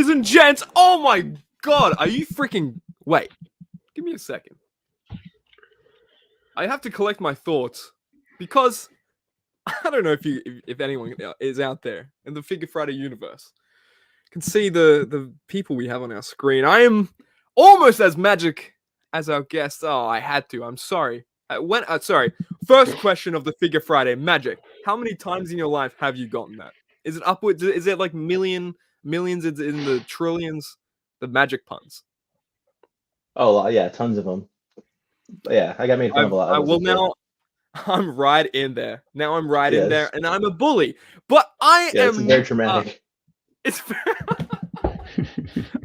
ladies and gents. Oh my God. Are you freaking... Wait. Give me a second. I have to collect my thoughts because I don't know if anyone is out there in the Figure Friday universe can see the people we have on our screen. I am almost as magic as our guest. Oh, I had to. I'm sorry. Sorry. First question of the Figure Friday. Magic. How many times in your life have you gotten that? Is it upwards? Is it like millions? It's in the trillions? The magic puns. Oh, yeah, tons of them. But yeah, I got made fun of a lot. Now I'm right in there. Now I'm right in there, and I'm a bully. But I am... It's very traumatic. It's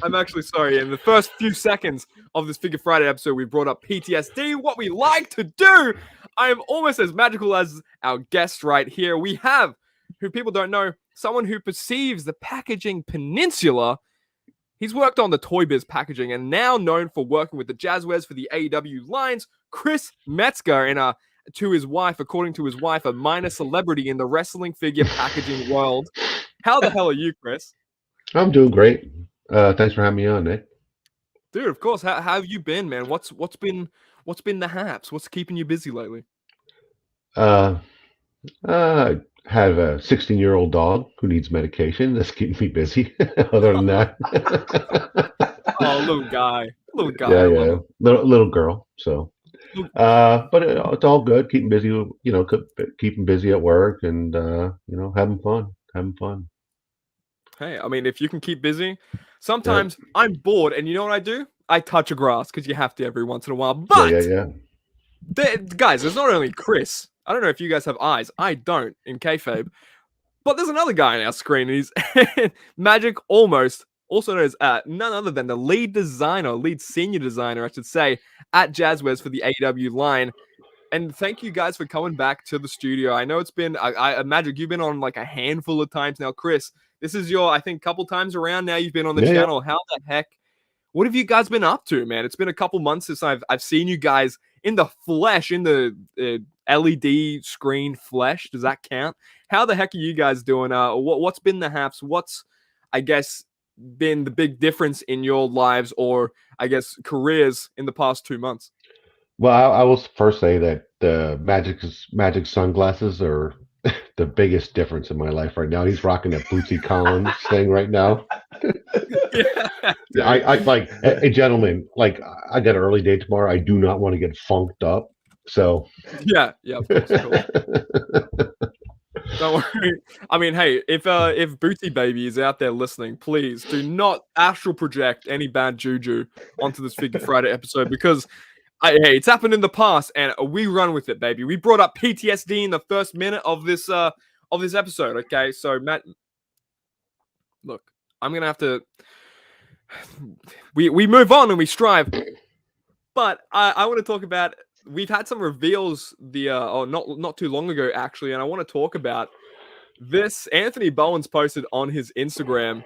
I'm actually sorry. In the first few seconds of this Figure Friday episode, we brought up PTSD, what we like to do. I am almost as magical as our guest right here. We have, who people don't know, someone who perceives the packaging peninsula. He's worked on the Toy Biz packaging and now known for working with the Jazwares for the AEW lines. Chris Metzger, according to his wife, a minor celebrity in the wrestling figure packaging world. How the hell are you, Chris? I'm doing great. Thanks for having me on, Nick. Dude, of course. How have you been, man? What's been the haps? What's keeping you busy lately? I have a 16-year-old dog who needs medication. That's keeping me busy. Other than that, oh, little guy. Yeah. Little girl. So, but it's all good. Keeping busy. Keeping busy at work and having fun. Hey, I mean, if you can keep busy, sometimes I'm bored, and you know what I do? I touch a grass because you have to every once in a while. But guys, there's not only Chris. I don't know if you guys have eyes. I don't in kayfabe. But there's another guy on our screen, and he's Magic Almost, also known as none other than the lead senior designer, I should say, at Jazwares for the AEW line. And thank you guys for coming back to the studio. I know it's been, Magic, you've been on like a handful of times now. Chris, this is your, I think, couple times around now you've been on the channel. How the heck? What have you guys been up to, man? It's been a couple months since I've seen you guys in the flesh, in the LED screen flesh. Does that count? How the heck are you guys doing? What's been the haps? What's, I guess, been the big difference in your lives or, I guess, careers in the past 2 months? Well, I will first say that the Magic sunglasses are the biggest difference in my life right now. He's rocking that Bootsy Collins thing right now. I like, hey, gentlemen, like, I got an early day tomorrow. I do not want to get funked up. So yeah, of course, don't worry. I mean, hey, if Bootsy Baby is out there listening, please do not astral project any bad juju onto this Figure Friday episode because hey, it's happened in the past, and we run with it, baby. We brought up PTSD in the first minute of this episode. Okay, so Matt, look, I'm gonna have to. We move on and we strive, but I want to talk about. We've had some reveals not too long ago actually, and I want to talk about this. Anthony Bowens posted on his Instagram.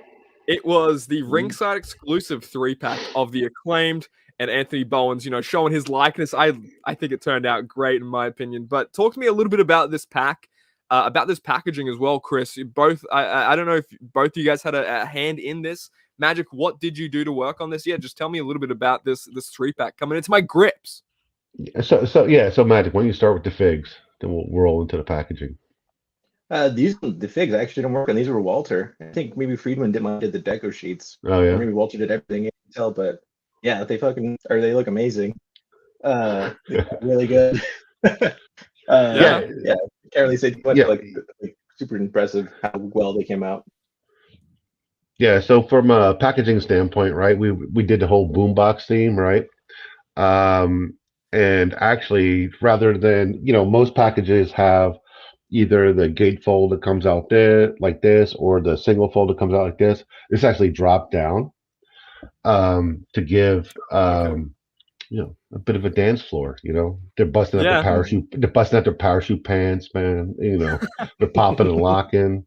It was the ringside exclusive 3-pack of the Acclaimed. And Anthony Bowens, showing his likeness. I think it turned out great in my opinion. But talk to me a little bit about this pack, about this packaging as well, Chris. You both, I don't know if both of you guys had a hand in this. Magic, what did you do to work on this? Yeah, just tell me a little bit about this 3-pack coming into my grips. So Magic, why don't you start with the figs? Then we'll roll into the packaging. The figs I actually didn't work on. These were Walter. I think maybe Friedman did the deco sheets. Oh yeah. Or maybe Walter did everything. You can tell, but. Yeah, they look amazing. Really good. Yeah. Can't really say too much. Like super impressive how well they came out. Yeah, so from a packaging standpoint, right, we did the whole boombox theme, right? And actually, rather than, most packages have either the gatefold that comes out there like this or the single fold that comes out like this. It's actually dropped down. To give a bit of a dance floor, they're busting out their parachute pants, man. They're popping and locking.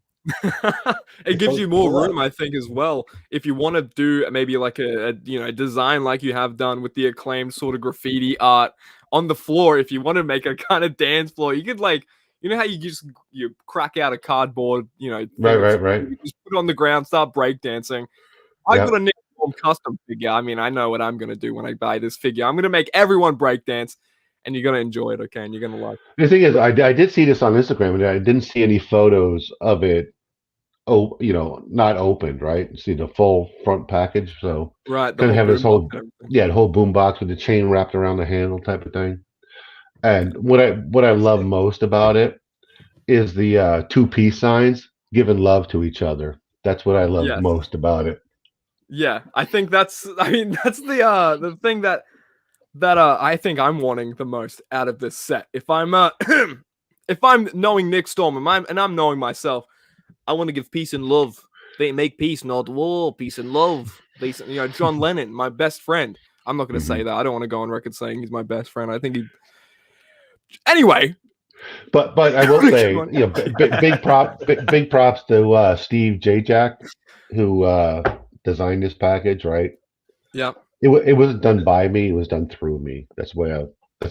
It gives you more room, I think, as well. If you want to do maybe like a design like you have done with the Acclaimed sort of graffiti art on the floor, if you want to make a kind of dance floor, you could like, how you crack out a cardboard, right. You just put it on the ground, start breakdancing. I got a Nick Storm custom figure. I mean, I know what I'm gonna do when I buy this figure. I'm gonna make everyone breakdance, and you're gonna enjoy it, okay? And you're gonna like it. The thing is, I did see this on Instagram, and I didn't see any photos of it. Oh, not opened, right? See the full front package, so Right, the kind of whole have this boom whole box and everything. the whole boom box with the chain wrapped around the handle type of thing. And what I love most about it is the two-piece signs giving love to each other. That's what I love Yes. most about it. Yeah, I think that's the thing that I think I'm wanting the most out of this set. If I'm if I'm knowing Nick Storm and I'm knowing myself, I want to give peace and love. They make peace, not war. Peace and love. John Lennon, my best friend. I'm not going to say that. I don't want to go on record saying he's my best friend. I think he. Anyway. But I will say, big props to Steve Jack, who designed this package, right? Yeah. It wasn't done by me; it was done through me. That's the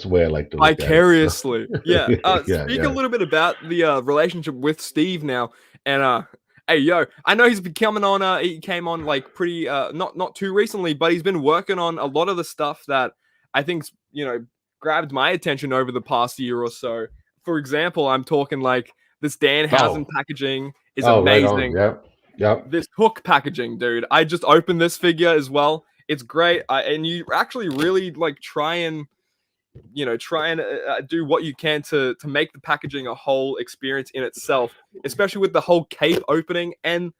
way I like to look vicariously. At it, so. Yeah. Speak a little bit about the relationship with Steve now, and hey yo, I know he's been coming on. He came on like pretty not too recently, but he's been working on a lot of the stuff that I think's grabbed my attention over the past year or so. For example, I'm talking like this Danhausen packaging is amazing. Right on. Yep. This hook packaging, dude. I just opened this figure as well. It's great, and you actually really like try and do what you can to make the packaging a whole experience in itself, especially with the whole cape opening and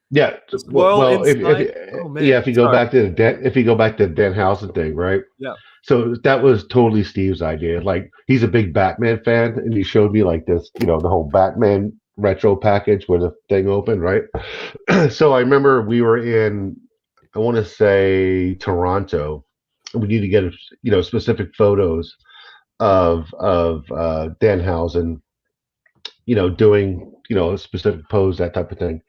well if you go back to the Danhausen thing, right? Yeah. So that was totally Steve's idea. Like, he's a big Batman fan, and he showed me like this, the whole Batman retro package where the thing opened, right? So I remember we were in, I want to say, Toronto. We need to get specific photos of Danhausen, doing a specific pose, that type of thing,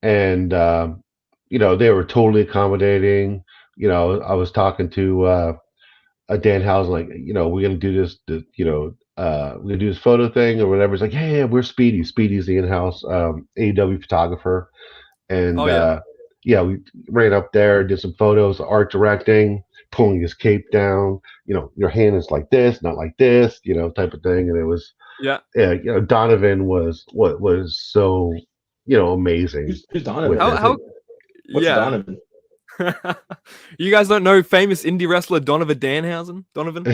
and they were totally accommodating. I was talking to Danhausen, like, we're gonna do this, we're gonna do this photo thing or whatever. It's like, yeah, we're Speedy. Speedy's the in-house AEW photographer, and we ran up there, did some photos, art directing, pulling his cape down. Your hand is like this, not like this, type of thing. And it was Donovan was so amazing. Who's Donovan? What's Donovan? You guys don't know famous indie wrestler Donovan Danhausen? Donovan?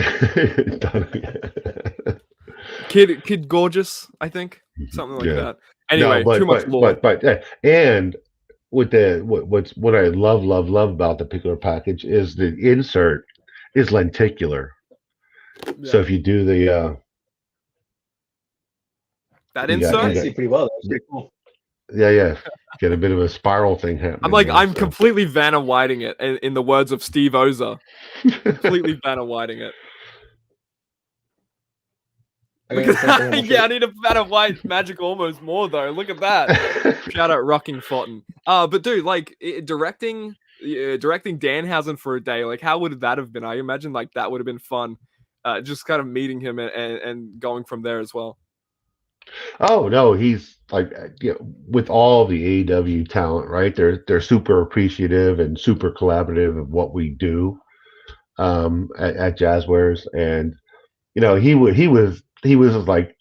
Kid Gorgeous, I think. Something like that. Anyway, too much lore. But and with what I love about the particular package is the insert is lenticular. Yeah. So if you do the that insert, I see pretty well. That's pretty cool. Yeah. Get a bit of a spiral thing happening. I'm completely Vanna Whiting it, in the words of Steve Oza. Completely Vanna Whiting it. I need a Vanna White magic almost more though. Look at that. Shout out Rocking Fountain. But dude, like directing Danhausen for a day, like how would that have been? I imagine like that would have been fun. Just kind of meeting him and going from there as well. Oh no, he's like, with all the AEW talent, right? They're super appreciative and super collaborative of what we do at Jazwares, and he was like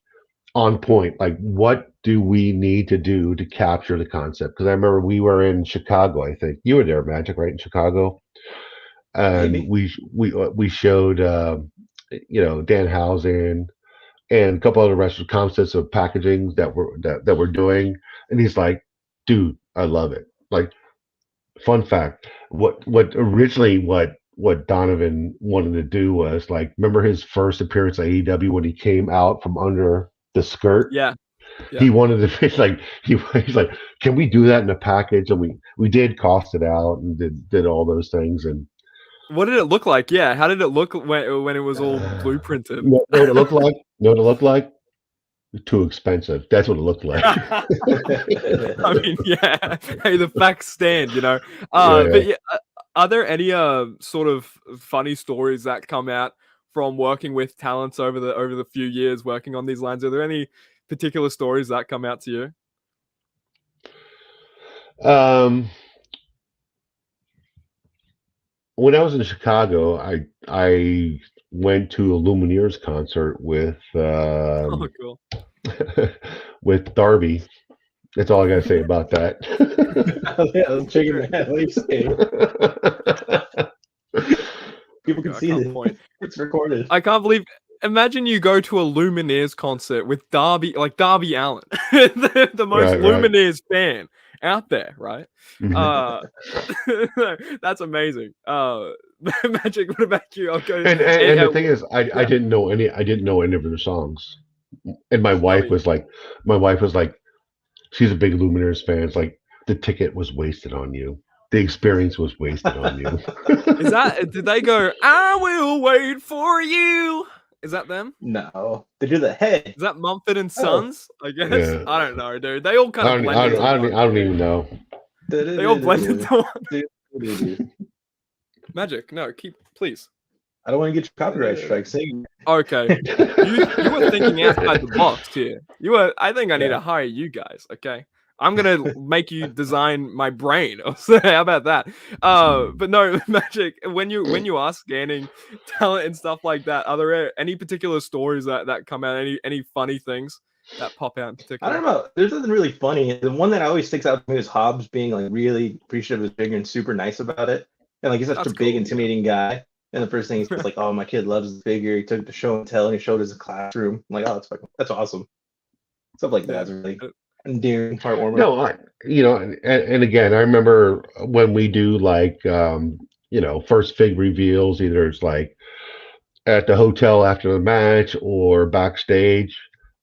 on point. Like, what do we need to do to capture the concept? Because I remember we were in Chicago. I think you were there, Magic, right, in Chicago, and maybe. we showed Danhausen and a couple other wrestlers concepts of packaging that we're doing, and he's like, dude, I love it. Like, fun fact, what Donovan wanted to do was, like, remember his first appearance at AEW when he came out from under the skirt? Yeah. He wanted to be like, he's like, can we do that in a package? And we did cost it out and did all those things. And what did it look like? Yeah, how did it look when it was all blueprinted? Know what it looked like? Know what it looked like? Too expensive. That's what it looked like. I mean, yeah. Hey, the facts stand, But yeah, are there any sort of funny stories that come out from working with talents over the few years working on these lines? Are there any particular stories that come out to you? when I was in Chicago, I went to a Lumineers concert with Oh, cool. with Darby. That's all I gotta say about that. Yeah, I was checking that. What are you saying? People can see it. Point. It's recorded. I can't believe. Imagine you go to a Lumineers concert with Darby Allen, the most Lumineers fan out there, right? That's amazing. Magic. What about you? I'll go. And the thing is, I didn't know any of their songs, and my wife was like, she's a big Lumineers fan. It's like the ticket was wasted on you. The experience was wasted on you. Is that? Did they go? I will wait for you. Is that them? No, they do the head. Is that Mumford and Sons? I guess. Yeah. I don't know, dude. They all kind of blend. I don't even know. They all blend into one. Magic, no, please. I don't want to get your copyright strike singing. Okay, you were thinking outside the box here. I think I need to hire you guys. Okay, I'm gonna make you design my brain. How about that? But no, Magic. When you are scanning talent and stuff like that, are there any particular stories that come out? Any funny things that pop out in particular? I don't know. There's nothing really funny. The one that always sticks out to me is Hobbs being like really appreciative of his figure and super nice about it. And like he's such a big, intimidating guy. And the first thing he's like, "Oh, my kid loves the figure." He took it to show and tell, and he showed us a classroom. I'm like, "Oh, that's awesome." Stuff like that's really endearing, heartwarming. No, and again, I remember when we do like first fig reveals, either it's like at the hotel after the match or backstage.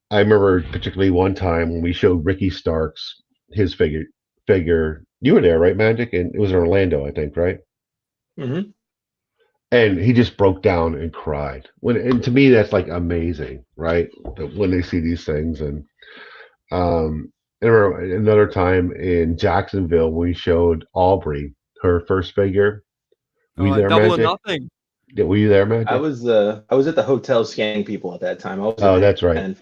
I remember particularly one time when we showed Ricky Starks his figure. You were there, right, Magic? And it was in Orlando, I think, right? Mm-hmm. And he just broke down and cried. And to me, that's like amazing, right? When they see these things. And I remember another time in Jacksonville, we showed Aubrey her first figure. Were you there, Double Magic? Or Nothing. Yeah, were you there, Magic? I was at the hotel scanning people at that time. That's right.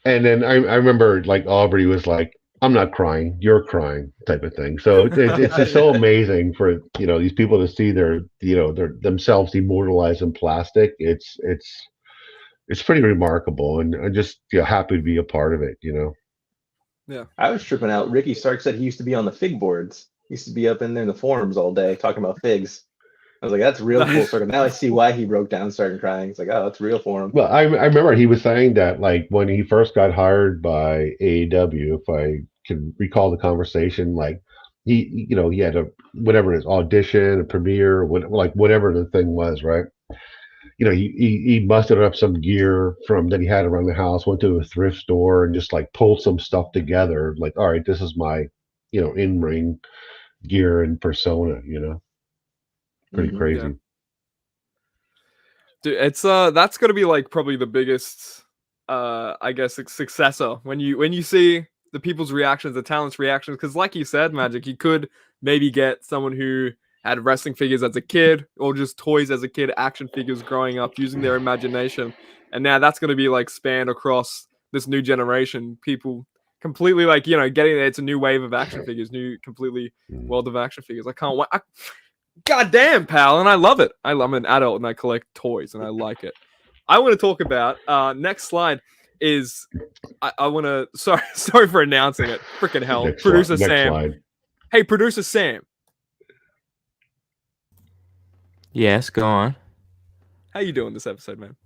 And then I remember like Aubrey was like, "I'm not crying, you're crying," type of thing. So it's just so amazing for these people to see their themselves immortalized in plastic. It's pretty remarkable, and I'm just happy to be a part of it. Yeah, I was tripping out. Ricky Stark said he used to be on the fig boards. He used to be up in there in the forums all day talking about figs. I was like, that's real cool. So now I see why he broke down and started crying. It's like, oh, that's real for him. Well, I remember he was saying that like when he first got hired by AEW, if I can recall the conversation, like he had a whatever it is, audition, a premiere, whatever the thing was, right? He mustered up some gear that he had around the house, went to a thrift store and just like pulled some stuff together. Like, all right, this is my in-ring gear and persona, Pretty crazy. Yeah. Dude, it's that's gonna be like probably the biggest I guess successor when you see the people's reactions, the talent's reactions, because like you said, Magic, you could maybe get someone who had wrestling figures as a kid or just toys as a kid, action figures growing up using their imagination, and now that's gonna be like spanned across this new generation. People completely like getting it's a new wave of action figures, new completely world of action figures. I can't wait. God damn, pal, and I love it. I'm an adult and I collect toys and I like it. I want to talk about next slide is I want to sorry for announcing it. Freaking hell, producer Sam. Slide. Hey, producer Sam. Yes, go on. How you doing this episode, man?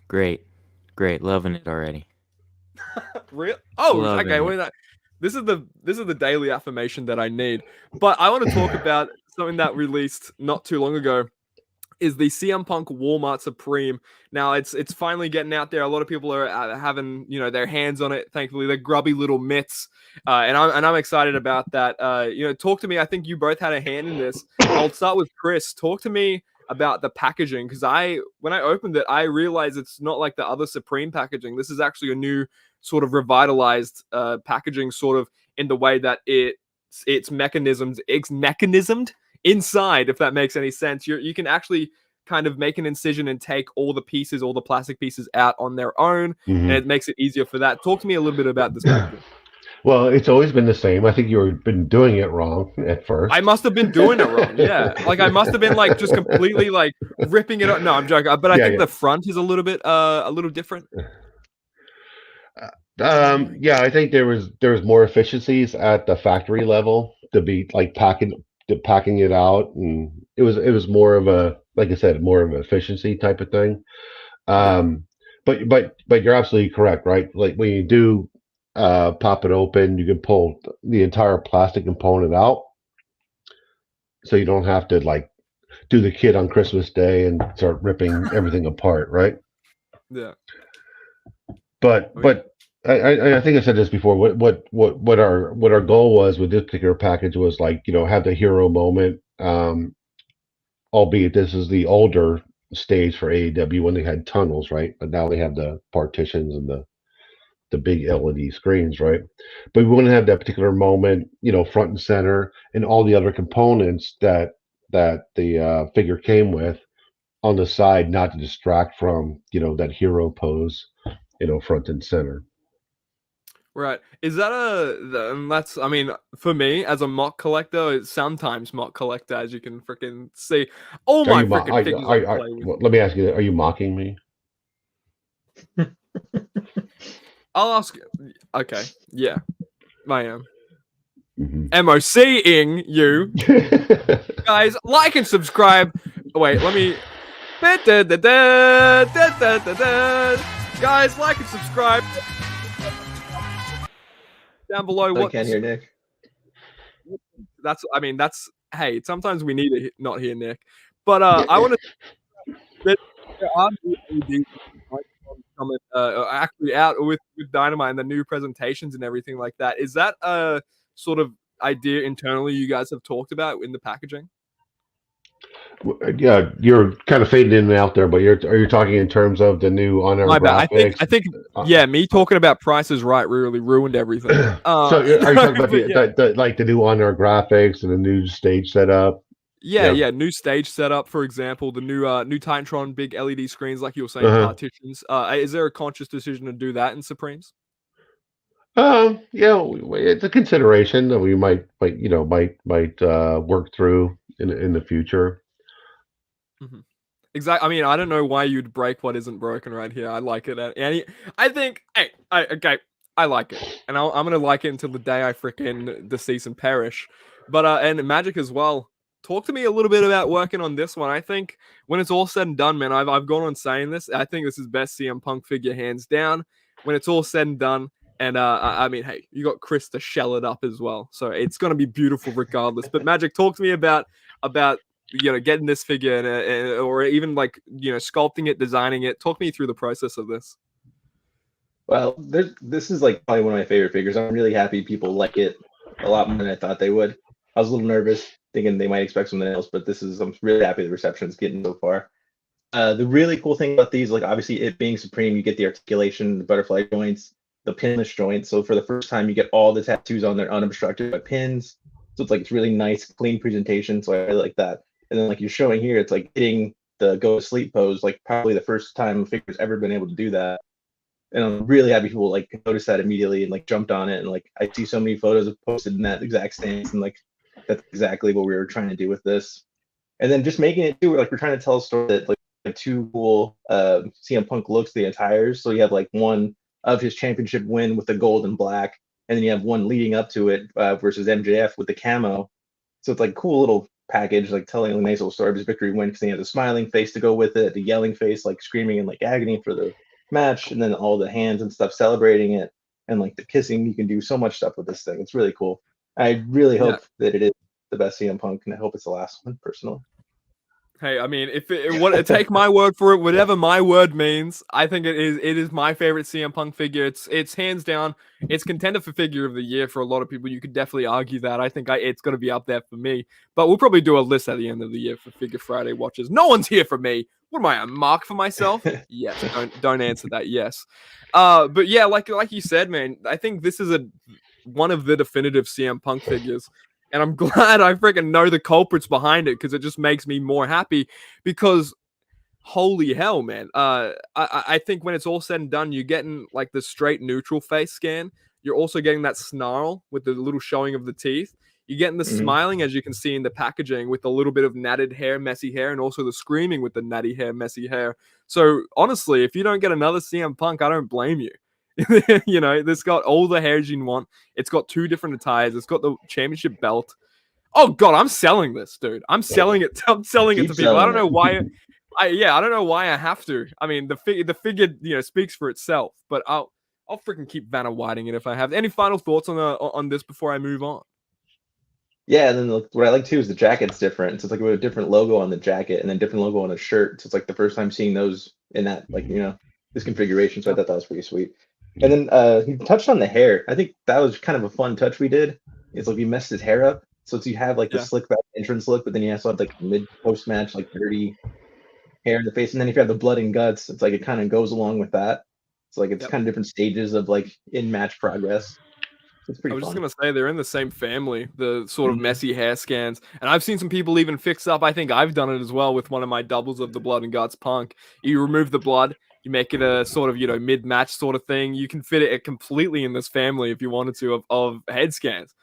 Great, loving it already. Real? Oh, loving okay. Wait, this is the daily affirmation that I need. But I want to talk about something that released not too long ago. Is the CM Punk Walmart Supreme. Now it's finally getting out there. A lot of people are having their hands on it. Thankfully, they're grubby little mitts, and I'm excited about that. Talk to me. I think you both had a hand in this. I'll start with Chris. Talk to me about the packaging, because when I opened it, I realized it's not like the other Supreme packaging. This is actually a new sort of revitalized packaging, sort of in the way that it's mechanismed inside, if that makes any sense. You can actually kind of make an incision and take all the plastic pieces out on their own, and it makes it easier for that. Talk to me a little bit about this packaging. Well, it's always been the same. I think you've been doing it wrong at first. I must have been doing it wrong. Yeah, like I must have been like just completely like ripping it up. No, I'm joking. But I think the front is a little different. Yeah, I think there was more efficiencies at the factory level to be like packing it out, and it was more of a, like I said, more of an efficiency type of thing. But you're absolutely correct, right? Like when you do pop it open, you can pull the entire plastic component out, so you don't have to like do the kid on Christmas Day and start ripping everything apart, right? Yeah. But I think I said this before. What our goal was with this particular package was, like, have the hero moment. Albeit this is the older stage for AEW when they had tunnels, right? But now they have the partitions and the big LED screens, right? But we want to have that particular moment, front and center, and all the other components that the figure came with on the side, not to distract from that hero pose, front and center. Right. Is that that's, I mean, for me as a mock collector, it's sometimes mock collector, as you can freaking see. All my freaking figures I play with. Well, let me ask you, are you mocking me? I'll ask you. Okay. Yeah. I am. MOCing you. Guys, like and subscribe. Wait, let me. Guys, like and subscribe. Down below. What? I can't hear Nick. That's. Hey, sometimes we need to not hear Nick, but I want to. There are coming actually out with Dynamite and the new presentations and everything like that. Is that a sort of idea internally you guys have talked about in the packaging? Yeah, you're kind of fading in and out there, but are you talking in terms of the new on-air graphics? I think yeah, me talking about Price is Right really ruined everything. So are you talking about the new on-air graphics and the new stage setup? Yeah, new stage setup, for example, the new Titantron big LED screens, like you were saying, partitions. Is there a conscious decision to do that in Supremes? Yeah, it's a consideration that we might work through in the future. Mm-hmm. Exactly. I mean, I don't know why you'd break what isn't broken right here. I like it. And I think, hey, I like it, and I'm gonna like it until the day I freaking decease and perish. But and Magic as well. Talk to me a little bit about working on this one. I think when it's all said and done, man, I've gone on saying this. I think this is best CM Punk figure hands down. When it's all said and done, and I mean, hey, you got Chris to shell it up as well, so it's gonna be beautiful regardless. But Magic, talk to me about getting this figure or even like sculpting it, designing it. Talk me through the process of this. Well, this is like probably one of my favorite figures. I'm really happy people like it a lot more than I thought they would. I was a little nervous, thinking they might expect something else, but I'm really happy the reception is getting so far. The really cool thing about these, like obviously it being Supreme, you get the articulation, the butterfly joints, the pinless joints. So for the first time, you get all the tattoos on there unobstructed by pins. So it's really nice, clean presentation. So I really like that. And then like you're showing here, it's like hitting the go to sleep pose, like probably the first time a figure's ever been able to do that. And I'm really happy people like noticed that immediately and like jumped on it. And like I see so many photos of posted in that exact stance, and like that's exactly what we were trying to do with this. And then just making it too, like we're trying to tell a story that like two cool CM Punk looks the attires. So you have like one of his championship win with the gold and black, and then you have one leading up to it versus MJF with the camo. So it's like cool little package, like telling a nice little story of his victory win, because he has a smiling face to go with it, the yelling face, like screaming in like agony for the match, and then all the hands and stuff celebrating it, and like the kissing. You can do so much stuff with this thing. It's really cool. I really hope that it is the best CM Punk, and I hope it's the last one personally. Hey, I mean, if take my word for it, whatever my word means, I think it is my favorite CM Punk figure. It's hands down, it's contender for figure of the year for a lot of people. You could definitely argue that. I think it's going to be up there for me. But we'll probably do a list at the end of the year for Figure Friday watchers. No one's here for me. What am I, a mark for myself? Yes. Don't answer that. Yes. But yeah, like you said, man, I think this is one of the definitive CM Punk figures. And I'm glad I freaking know the culprits behind it, because it just makes me more happy. Because holy hell, man. I think when it's all said and done, you're getting like the straight neutral face scan. you're also getting that snarl with the little showing of the teeth. You're getting the smiling, as you can see in the packaging, with a little bit of natted hair, messy hair, and also the screaming with the natty hair, messy hair. So honestly, if you don't get another CM Punk, I don't blame you. You know, this got all the hairs you want. It's got 2 different attires. It's got the championship belt. Oh God, I'm selling this, dude. I'm selling it. I'm selling it to people. I don't know why. I don't know why I have to. I mean, the figure, you know, speaks for itself. But I'll freaking keep Vanna Whiting it if I have. Any final thoughts on this before I move on? Yeah, and then what I like too is the jacket's different. So it's like a different logo on the jacket and then different logo on a shirt. So it's like the first time seeing those in that, like, you know, this configuration. So I thought that was pretty sweet. And then he touched on the hair. I think that was kind of a fun touch we did. It's like we messed his hair up. So you have like the slick back entrance look, but then you also have like mid post match, like dirty hair in the face. And then if you have the blood and guts, it's like it kind of goes along with that. It's like it's kind of different stages of like in match progress. It's pretty I was fun. just going to say they're in the same family, the sort of messy hair scans. And I've seen some people even fix up. I think I've done it as well with one of my doubles of the Blood and Guts Punk. You remove the blood, you make it a sort of, you know, mid-match sort of thing. You can fit it completely in this family if you wanted to of head scans.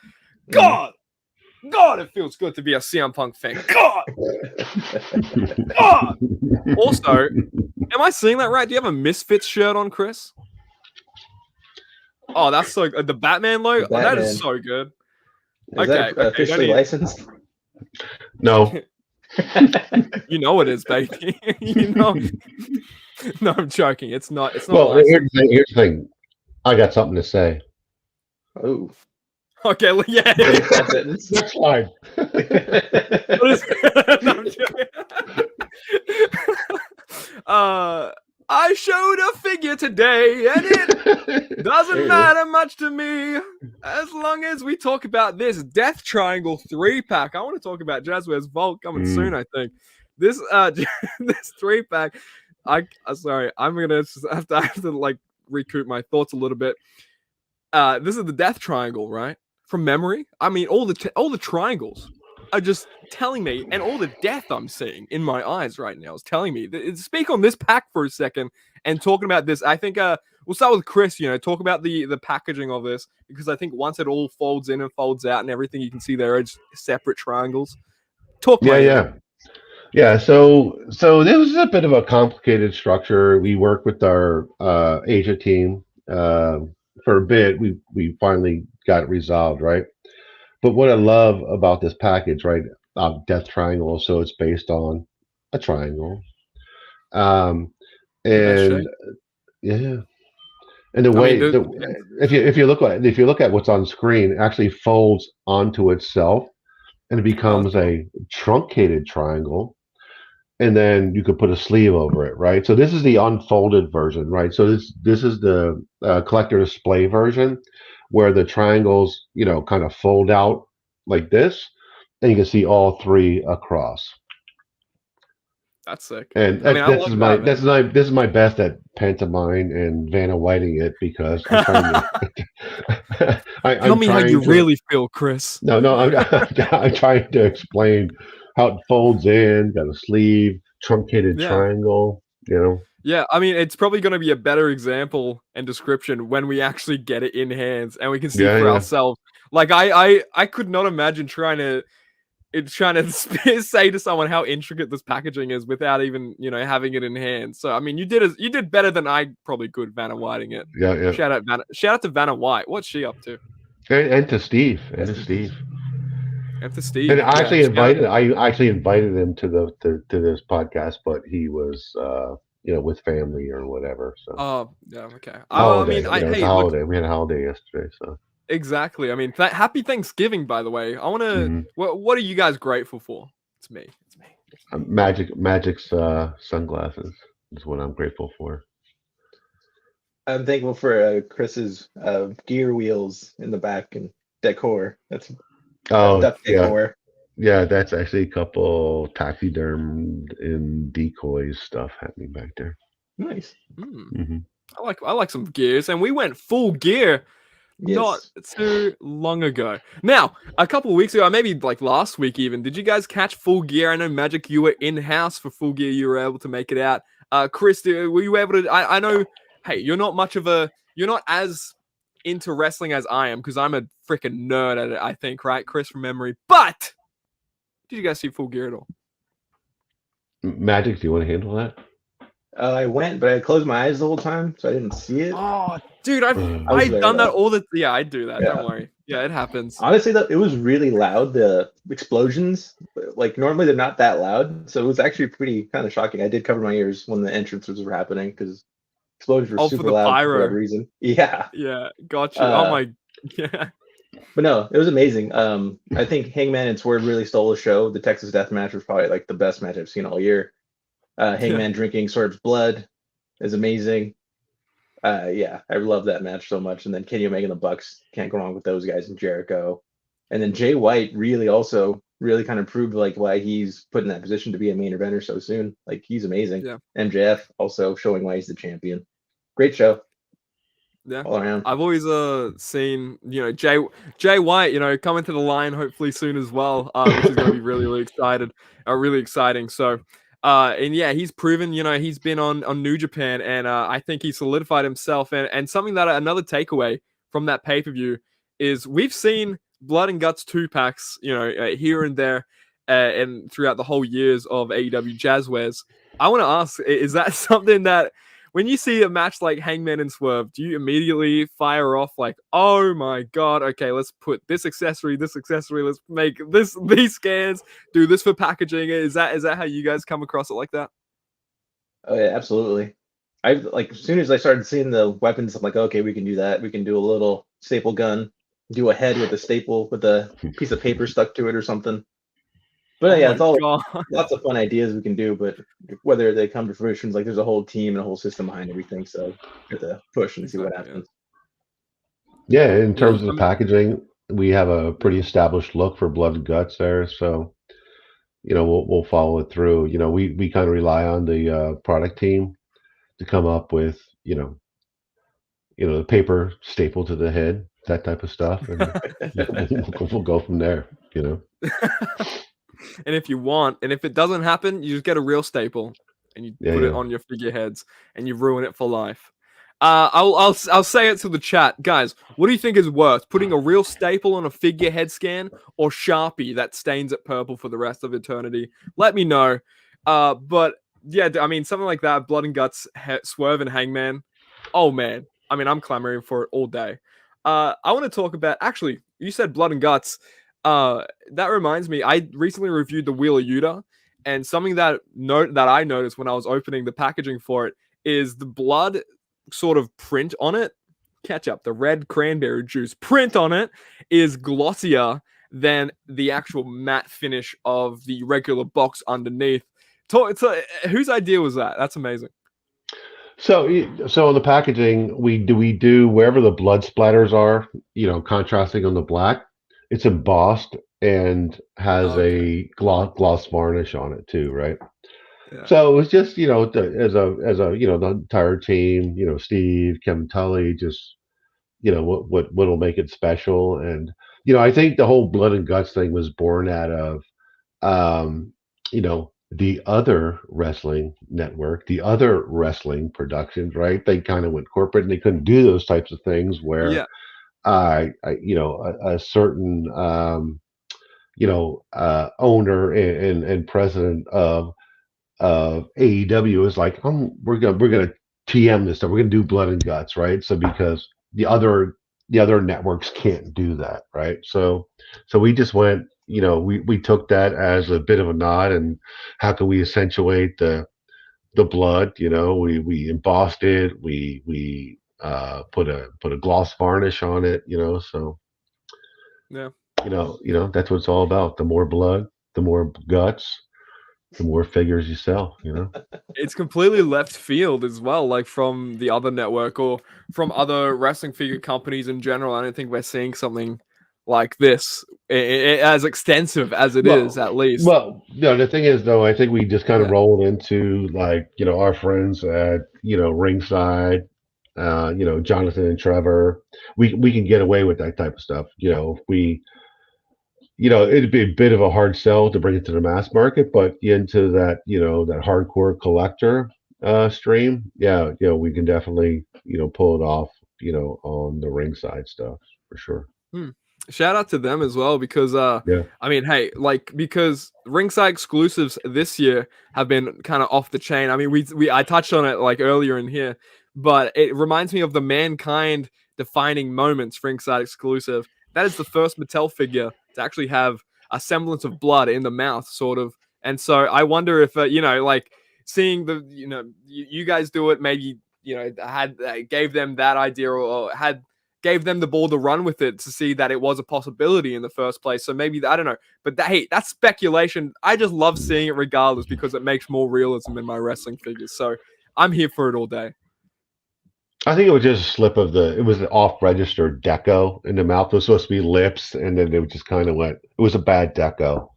God, it feels good to be a CM Punk fan. God! God! Also, am I seeing that right? Do you have a Misfits shirt on, Chris? Oh, that's so good. The Batman logo? Oh, that is so good. Is that officially licensed? No. You know it is, baby. You know. No, I'm joking. It's not. It's not. Well, here's the thing. I got something to say. Oh. Okay. Well, yeah. That's fine. No, I showed a figure today, and it doesn't matter much to me as long as we talk about this Death Triangle 3-pack. I want to talk about Jazwares Vault coming soon, I think. This this 3-pack, sorry, I'm gonna have to like recoup my thoughts a little bit. This is the Death Triangle, right? From memory. I mean, all the triangles are just telling me, and all the death I'm seeing in my eyes right now is telling me. Speak on this pack for a second and talking about this. I think we'll start with Chris. You know, talk about the packaging of this, because I think once it all folds in and folds out and everything, you can see there are separate triangles. So this was a bit of a complicated structure. We worked with our Asia team for a bit. We finally got it resolved, right? But what I love about this package, right, Death Triangle, so it's based on a triangle, and and the way if you look at what's on screen, it actually folds onto itself, and it becomes a truncated triangle, and then you could put a sleeve over it, right? So this is the unfolded version, right? So this is the collector display version, where the triangles, you know, kind of fold out like this, and you can see all 3 across. That's sick. And this is my best at pantomime and Vanna Whiting it, because I'm trying to. Tell me how you really feel, Chris. No, I'm trying to explain how it folds in, got a sleeve, truncated triangle, you know. Yeah, I mean, it's probably going to be a better example and description when we actually get it in hands and we can see for ourselves. Like, I could not imagine trying to say to someone how intricate this packaging is without even, you know, having it in hand. So, I mean, you did better than I probably could, Vanna Whiting it. Yeah. Shout out to Vanna White. What's she up to? And to Steve. And to Steve. And I actually invited him to this podcast, but he was you know, with family or whatever. So. Oh, yeah, okay. Holiday, I mean, it's a holiday. We had a holiday yesterday, so. Exactly. I mean, happy Thanksgiving, by the way. I want to. What are you guys grateful for? It's me. Magic's sunglasses is what I'm grateful for. I'm thankful for Chris's gear wheels in the back and decor. That's decor. Yeah, that's actually a couple taxidermed and decoys stuff happening back there. Nice. I like some gears, and we went full gear not too long ago. Now, a couple of weeks ago, maybe like last week even, did you guys catch Full Gear? I know, Magic, you were in-house for Full Gear. You were able to make it out. Chris, were you able to... I know, hey, you're not as into wrestling as I am, because I'm a freaking nerd at it, I think, right, Chris, from memory. But did you guys see Full Gear at all? Magic, do you want to handle that? I went, but I closed my eyes the whole time, so I didn't see it. Oh, dude, I've there, done that though. all the. Yeah, I do that. Yeah. Don't worry. Yeah, it happens. Honestly, though, it was really loud. The explosions, like normally they're not that loud, so it was actually pretty kind of shocking. I did cover my ears when the entrances were happening because explosions were super loud for whatever reason. Yeah. Yeah, got you. Oh my. Yeah. But no, it was amazing. I think Hangman and Swerve really stole the show. The Texas Death Match was probably like the best match I've seen all year. Hangman drinking Swerve's blood is amazing. Yeah, I love that match so much. And then Kenny Omega and the Bucks, can't go wrong with those guys, and Jericho. And then Jay White really kind of proved like why he's put in that position to be a main eventer so soon. Like he's amazing. Yeah. MJF also showing why he's the champion. Great show. Yeah, all around. I've always seen Jay White coming to the line hopefully soon as well, which is going to be really exciting. So and yeah, he's proven he's been on New Japan, and I think he solidified himself. And something that another takeaway from that pay-per-view is we've seen Blood and Guts 2-packs here and there and throughout the whole years of AEW Jazwares. I want to ask, is that something that when you see a match like Hangman and Swerve, do you immediately fire off like, oh my god, okay, let's put this accessory, let's make these scans, do this for packaging? Is that how you guys come across it like that? Oh yeah, absolutely. I like as soon as I started seeing the weapons, I'm like, okay, we can do that. We can do a little staple gun, do a head with a staple with a piece of paper stuck to it or something. But yeah, it's all lots of fun ideas we can do, but whether they come to fruition, like there's a whole team and a whole system behind everything, so we have to push and see what happens. Yeah, in terms of the packaging, we have a pretty established look for Blood and Guts there, so we'll follow it through. We kind of rely on the product team to come up with the paper staple to the head, that type of stuff, and we'll go from there. And if it doesn't happen, you just get a real staple and you put it on your figureheads and you ruin it for life. I'll say it to the chat, guys. What do you think is worse, putting a real staple on a figurehead scan or Sharpie that stains it purple for the rest of eternity? Let me know. But yeah, I mean, something like that, Blood and Guts, Swerve and Hangman. Oh man, I mean, I'm clamoring for it all day. I want to talk about, actually, you said Blood and Guts. That reminds me, I recently reviewed the Wheel of Yuta, and something that I noticed when I was opening the packaging for it is the blood sort of print on it. Ketchup, the red cranberry juice print on it is glossier than the actual matte finish of the regular box underneath. Whose idea was that? That's amazing. So in the packaging, we do wherever the blood splatters are, contrasting on the black. It's embossed and has a gloss varnish on it too, right? Yeah. So it was just, as a the entire team, Steve, Kevin Tully, just, what'll make it special. And, I think the whole Blood and Guts thing was born out of, the other wrestling network, the other wrestling productions, right? They kind of went corporate and they couldn't do those types of things where a certain owner and president of AEW is like, we're gonna TM this stuff, we're gonna do Blood and Guts, right? So because the other networks can't do that, right? So we just went, we took that as a bit of a nod, and how can we accentuate the blood? We embossed it, we put a gloss varnish on it, so yeah, that's what it's all about. The more blood, the more guts, the more figures you sell. It's completely left field as well, like from the other network or from other wrestling figure companies in general. I don't think we're seeing something like this as extensive as it is, at least. Well, the thing is, though, I think we just kind of rolled into our friends at ringside. Jonathan and Trevor, we can get away with that type of stuff. It'd be a bit of a hard sell to bring it to the mass market, but into that, that hardcore collector stream, we can definitely, pull it off, on the ringside stuff for sure. Shout out to them as well because I mean, hey, because ringside exclusives this year have been kind of off the chain. I mean, I touched on it like earlier in here, but it reminds me of the Mankind defining moments ringside exclusive. That is the first Mattel figure to actually have a semblance of blood in the mouth, sort of. And so I wonder if seeing the you guys do it, maybe had gave them that idea or gave them the ball to run with it to see that it was a possibility in the first place. So maybe, I don't know. But that's speculation. I just love seeing it regardless because it makes more realism in my wrestling figures. So I'm here for it all day. I think it was just a slip of it was an off-register deco in the mouth. It was supposed to be lips, and then it just kind of went. It was a bad deco.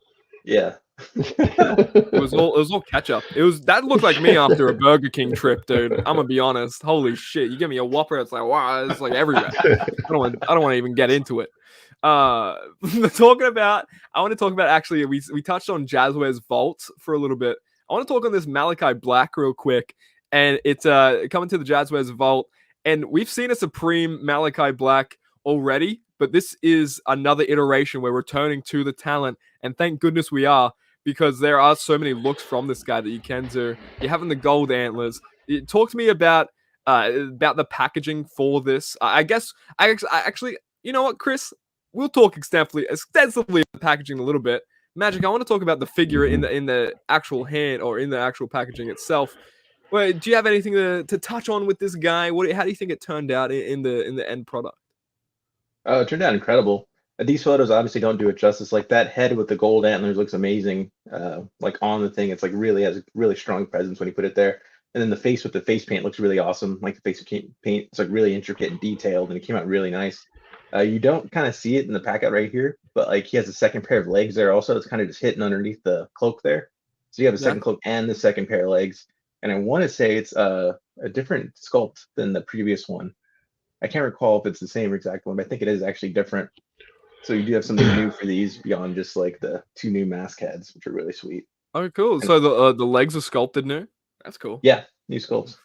Yeah. it was all ketchup. That looked like me after a Burger King trip, dude. I'm gonna be honest. Holy shit! You give me a Whopper, it's like wow, it's like everywhere. I don't want to even get into it. I want to talk about actually. We touched on Jazwares Vault for a little bit. I want to talk on this Malachi Black real quick, and it's coming to the Jazwares Vault, and we've seen a Supreme Malachi Black already, but this is another iteration. We're returning to the talent, and thank goodness we are. Because there are so many looks from this guy that you can do. You're having the gold antlers. Talk to me about the packaging for this. I actually, you know what, Chris? We'll talk extensively about the packaging a little bit. Magic, I want to talk about the figure in the actual hand or in the actual packaging itself. Well, do you have anything to touch on with this guy? How do you think it turned out in the end product? It turned out incredible. These photos obviously don't do it justice. Like that head with the gold antlers looks amazing. Like on the thing, it's like really has a really strong presence when you put it there. And then the face with the face paint looks really awesome. Like the face paint, it's like really intricate and detailed, and it came out really nice. You don't kind of see it in the packet right here, but like he has a second pair of legs there also. It's kind of just hidden underneath the cloak there. So you have a second cloak and the second pair of legs. And I want to say it's a different sculpt than the previous one. I can't recall if it's the same exact one, but I think it is actually different. So you do have something new for these beyond just like the two new mask heads, which are really sweet. Oh, cool. So the legs are sculpted new? That's cool. Yeah, new sculpts.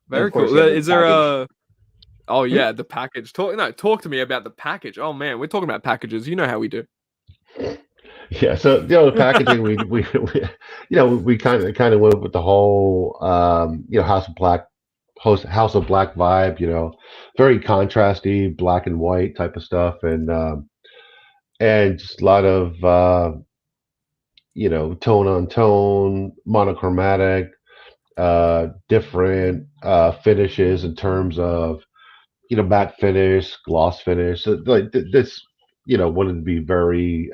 Very cool. Is there a... Oh, yeah, the package. Talk to me about the package. Oh, man, we're talking about packages. You know how we do. Yeah, so the packaging we kind of went with the whole House of Black vibe, very contrasty, black and white type of stuff, and just a lot of tone on tone, monochromatic, different finishes in terms of matte finish, gloss finish. So, like this wanted to be very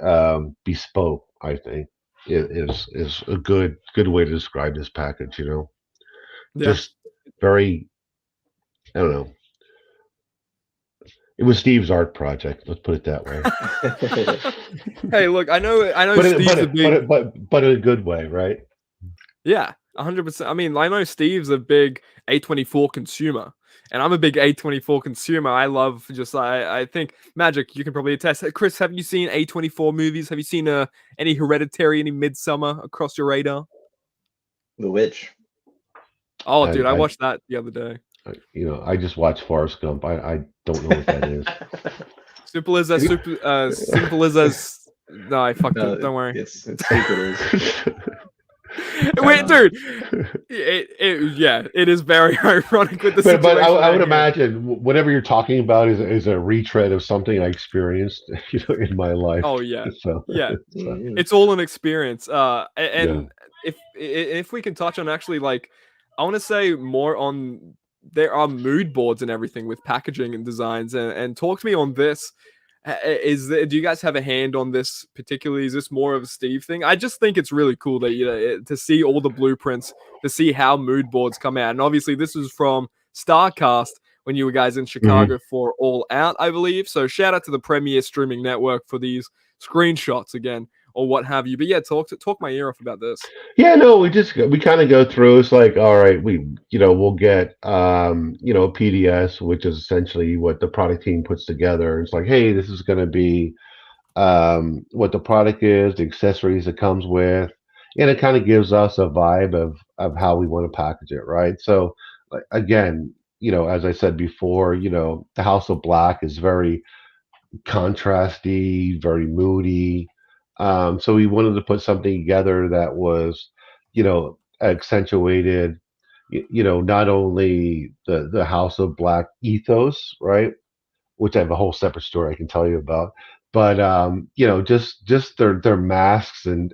bespoke. I think is a good way to describe this package. Just very, I don't know. It was Steve's art project. Let's put it that way. Hey, look, I know. But in a good way, right? Yeah, 100%. I mean, I know Steve's a big A24 consumer, and I'm a big A24 consumer. I love I think Magic. You can probably attest. Chris, have you seen A24 movies? Have you seen any Hereditary, any Midsummer across your radar? The Witch. Oh, dude, I watched that the other day. I just watched Forrest Gump. I don't know what that is. Simple as No, I fucked up. Don't worry. It's stupid. Wait, dude. It is very ironic with the situation. But I would imagine whatever you're talking about is a retread of something I experienced, in my life. Oh yeah, so. It's all an experience. If we can touch on actually, like, I want to say more on. There are mood boards and everything with packaging and designs, and talk to me on this. Do you guys have a hand on this particularly? Is this more of a Steve thing? I just think it's really cool that to see all the blueprints, to see how mood boards come out, and obviously this is from StarCast when you were guys in Chicago for All Out, I believe. So shout out to the Premier Streaming Network for these screenshots again, or what have you. But yeah, talk my ear off about this. Yeah, no, we kind of go through. It's like, all right, we'll get a PDS, which is essentially what the product team puts together. It's like, hey, this is going to be what the product is, the accessories it comes with, and it kind of gives us a vibe of how we want to package it, right? So, again, as I said before, the House of Black is very contrasty, very moody. So we wanted to put something together that was, accentuated, not only the House of Black ethos, right? Which I have a whole separate story I can tell you about, but just their masks and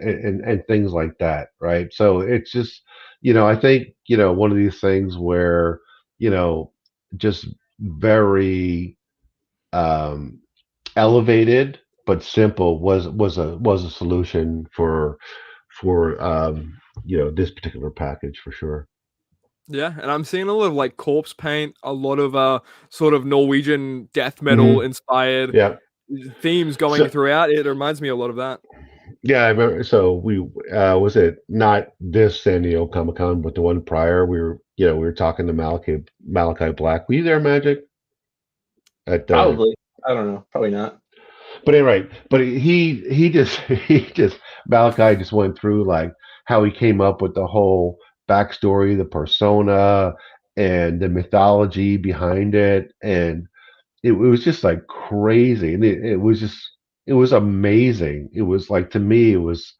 things like that, right? So it's just, I think, one of these things where, just very um elevated but simple was a solution for this particular package for sure. Yeah, and I'm seeing a lot of like corpse paint, a lot of sort of Norwegian death metal inspired Yeah. themes going throughout. It reminds me a lot of that. Yeah, I remember. So we was it not this San Diego Comic Con, but the one prior. We were talking to Malachi Black. Were you there, Magic? Probably. I don't know. Probably not. But anyway, but he just Malachi just went through like how he came up with the whole backstory, the persona, and the mythology behind it, and it was just like crazy, and it was amazing. It was like, to me, it was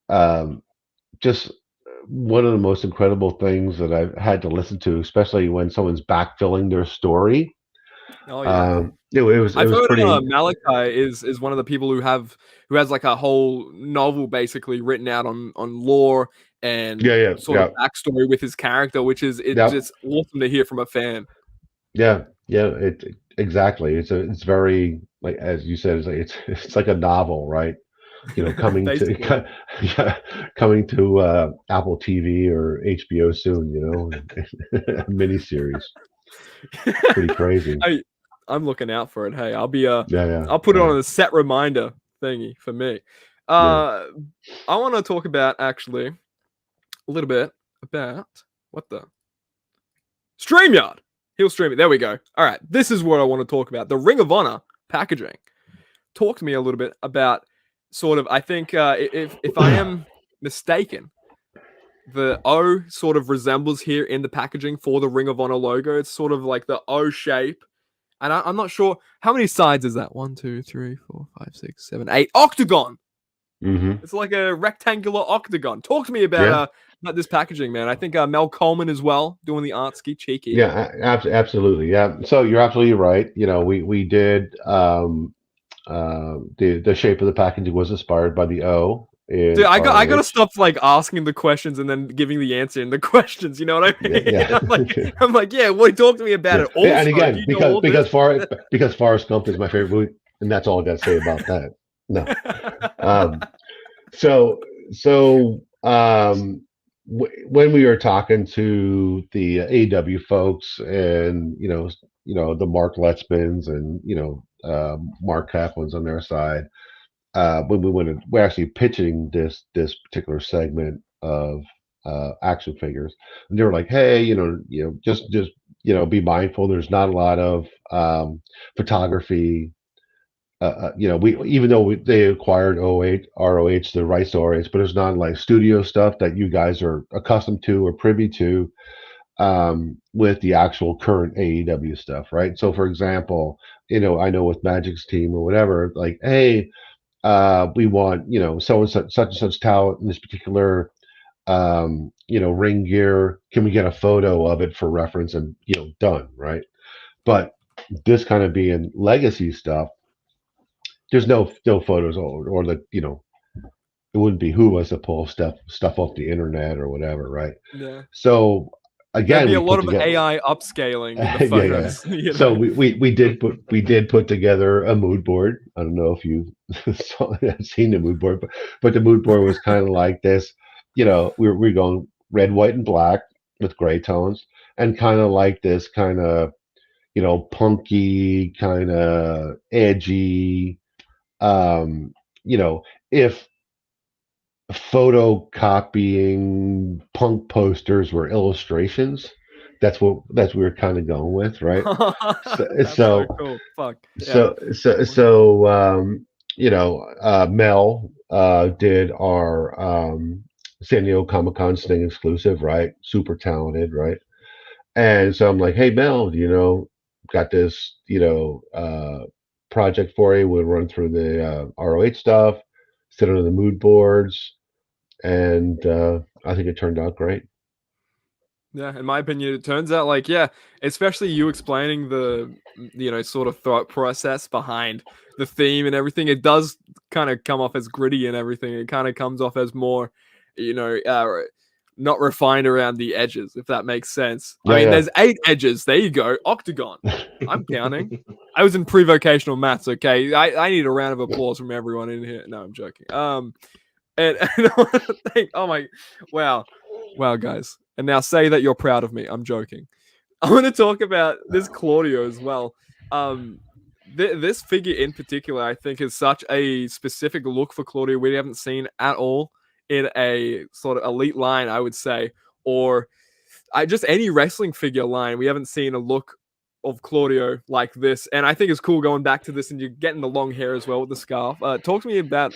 um, just one of the most incredible things that I've had to listen to, especially when someone's backfilling their story. Oh yeah. It was I've heard pretty. Malachi is one of the people who has like a whole novel basically written out on lore and sort of backstory with his character, which is just awesome to hear from a fan. Yeah, exactly. It's very, like as you said, it's like a novel, right? Coming to coming to Apple TV or HBO soon. A miniseries. Pretty crazy. I'm looking out for it. Hey, I'll be I'll put it on a set reminder thingy for me. I want to talk about actually a little bit about what the StreamYard. He'll stream it. There we go. All right, this is what I want to talk about. The Ring of Honor packaging. Talk to me a little bit about sort of. I think if I am mistaken, the O sort of resembles here in the packaging for the Ring of Honor logo. It's sort of like the O shape. And I'm not sure how many sides is that. 1, 2, 3, 4, 5, 6, 7, 8. Octagon. It's like a rectangular octagon. Talk to me about this packaging, man. I think Mel Coleman as well doing the art ski cheeky. Yeah, absolutely. Yeah. So you're absolutely right. We did the shape of the packaging was inspired by the O. Dude, I gotta stop like asking the questions and then giving the answer in the questions. You know what I mean? Yeah. I'm like, yeah. Well, talk to me about it. Also, and again, because Forrest Gump is my favorite movie, and that's all I got to say about that. No. When we were talking to the AEW folks, and the Mark Letzmans and Mark Kaplan's on their side. When we're actually pitching this particular segment of action figures, and they were like, "Hey, just be mindful. There's not a lot of photography. We even though they acquired ROH, the rights to ROH, but it's not like studio stuff that you guys are accustomed to or privy to with the actual current AEW stuff, right? So, for example, I know with Magic's team or whatever, like, hey." We want so and such talent in this particular ring gear. Can we get a photo of it for reference? And done, right? But this kind of being legacy stuff, there's no photos or the it wouldn't behoove us to pull stuff off the internet or whatever, right? Yeah. So again, there'd be a lot of AI upscaling in the photos. Yeah. So we did put together a mood board. I don't know if you seen the mood board, but the mood board was kind of like this. We're going red, white, and black with gray tones, and kind of like this kind of punky, kind of edgy. If photocopying punk posters were illustrations, that's what we were kind of going with, right? so cool. Fuck. Mel did our San Diego Comic Con Sting exclusive, right? Super talented, right? And so I'm like, hey Mel, got this, project for you. We'll run through the ROH stuff, sit under the mood boards, and I think it turned out great. Yeah, in my opinion, it turns out especially you explaining the sort of thought process behind the theme and everything. It does kind of come off as gritty and everything. It kind of comes off as more, not refined around the edges, if that makes sense. Yeah, I mean, there's 8 edges. There you go, octagon. I'm counting. I was in pre-vocational maths. Okay, I need a round of applause from everyone in here. No, I'm joking. And I want to think, oh my, wow, guys. And now say that you're proud of me. I'm joking. I want to talk about this Claudio as well. This figure in particular, I think, is such a specific look for Claudio we haven't seen at all in a sort of elite line, I would say, or just any wrestling figure line. We haven't seen a look of Claudio like this, and I think it's cool going back to this, and you're getting the long hair as well with the scarf. Talk to me about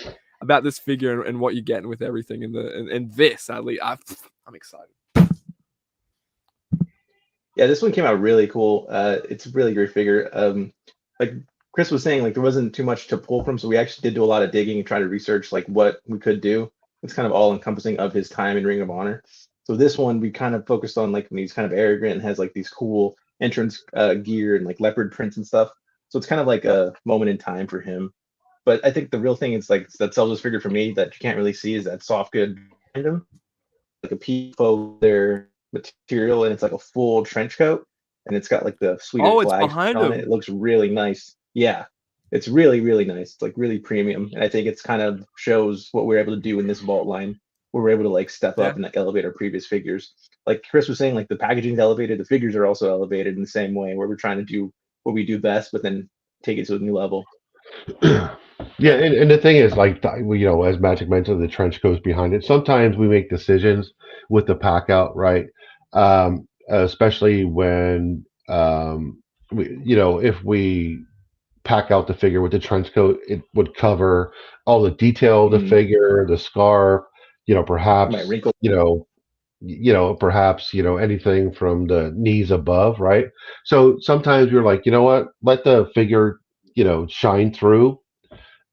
this figure and what you're getting with everything in this. At least I'm excited. Yeah, this one came out really cool. It's a really great figure. Like Chris was saying, like there wasn't too much to pull from, so we actually did do a lot of digging and try to research like what we could do. It's kind of all encompassing of his time in Ring of Honor. So this one we kind of focused on like when he's kind of arrogant and has like these cool entrance gear and like leopard prints and stuff. So it's kind of like a moment in time for him. But I think the real thing is like that sells this figure for me that you can't really see is that soft good behind him, like a peacoat there material, and it's like a full trench coat, and it's got like the Swedish flag on it. It looks really nice. Yeah, it's really really nice. It's like really premium, and I think it's kind of shows what we're able to do in this vault line. We're able to like step up and like elevate our previous figures. Like Chris was saying, like the packaging's elevated, the figures are also elevated in the same way, where we're trying to do what we do best, but then take it to a new level. Yeah, and the thing is, like, as Magic mentioned, the trench coats behind it. Sometimes we make decisions with the pack out, right? Especially when, if we pack out the figure with the trench coat, it would cover all the detail of the figure, the scarf, perhaps, perhaps, anything from the knees above, right? So sometimes you're like, you know what, let the figure, shine through.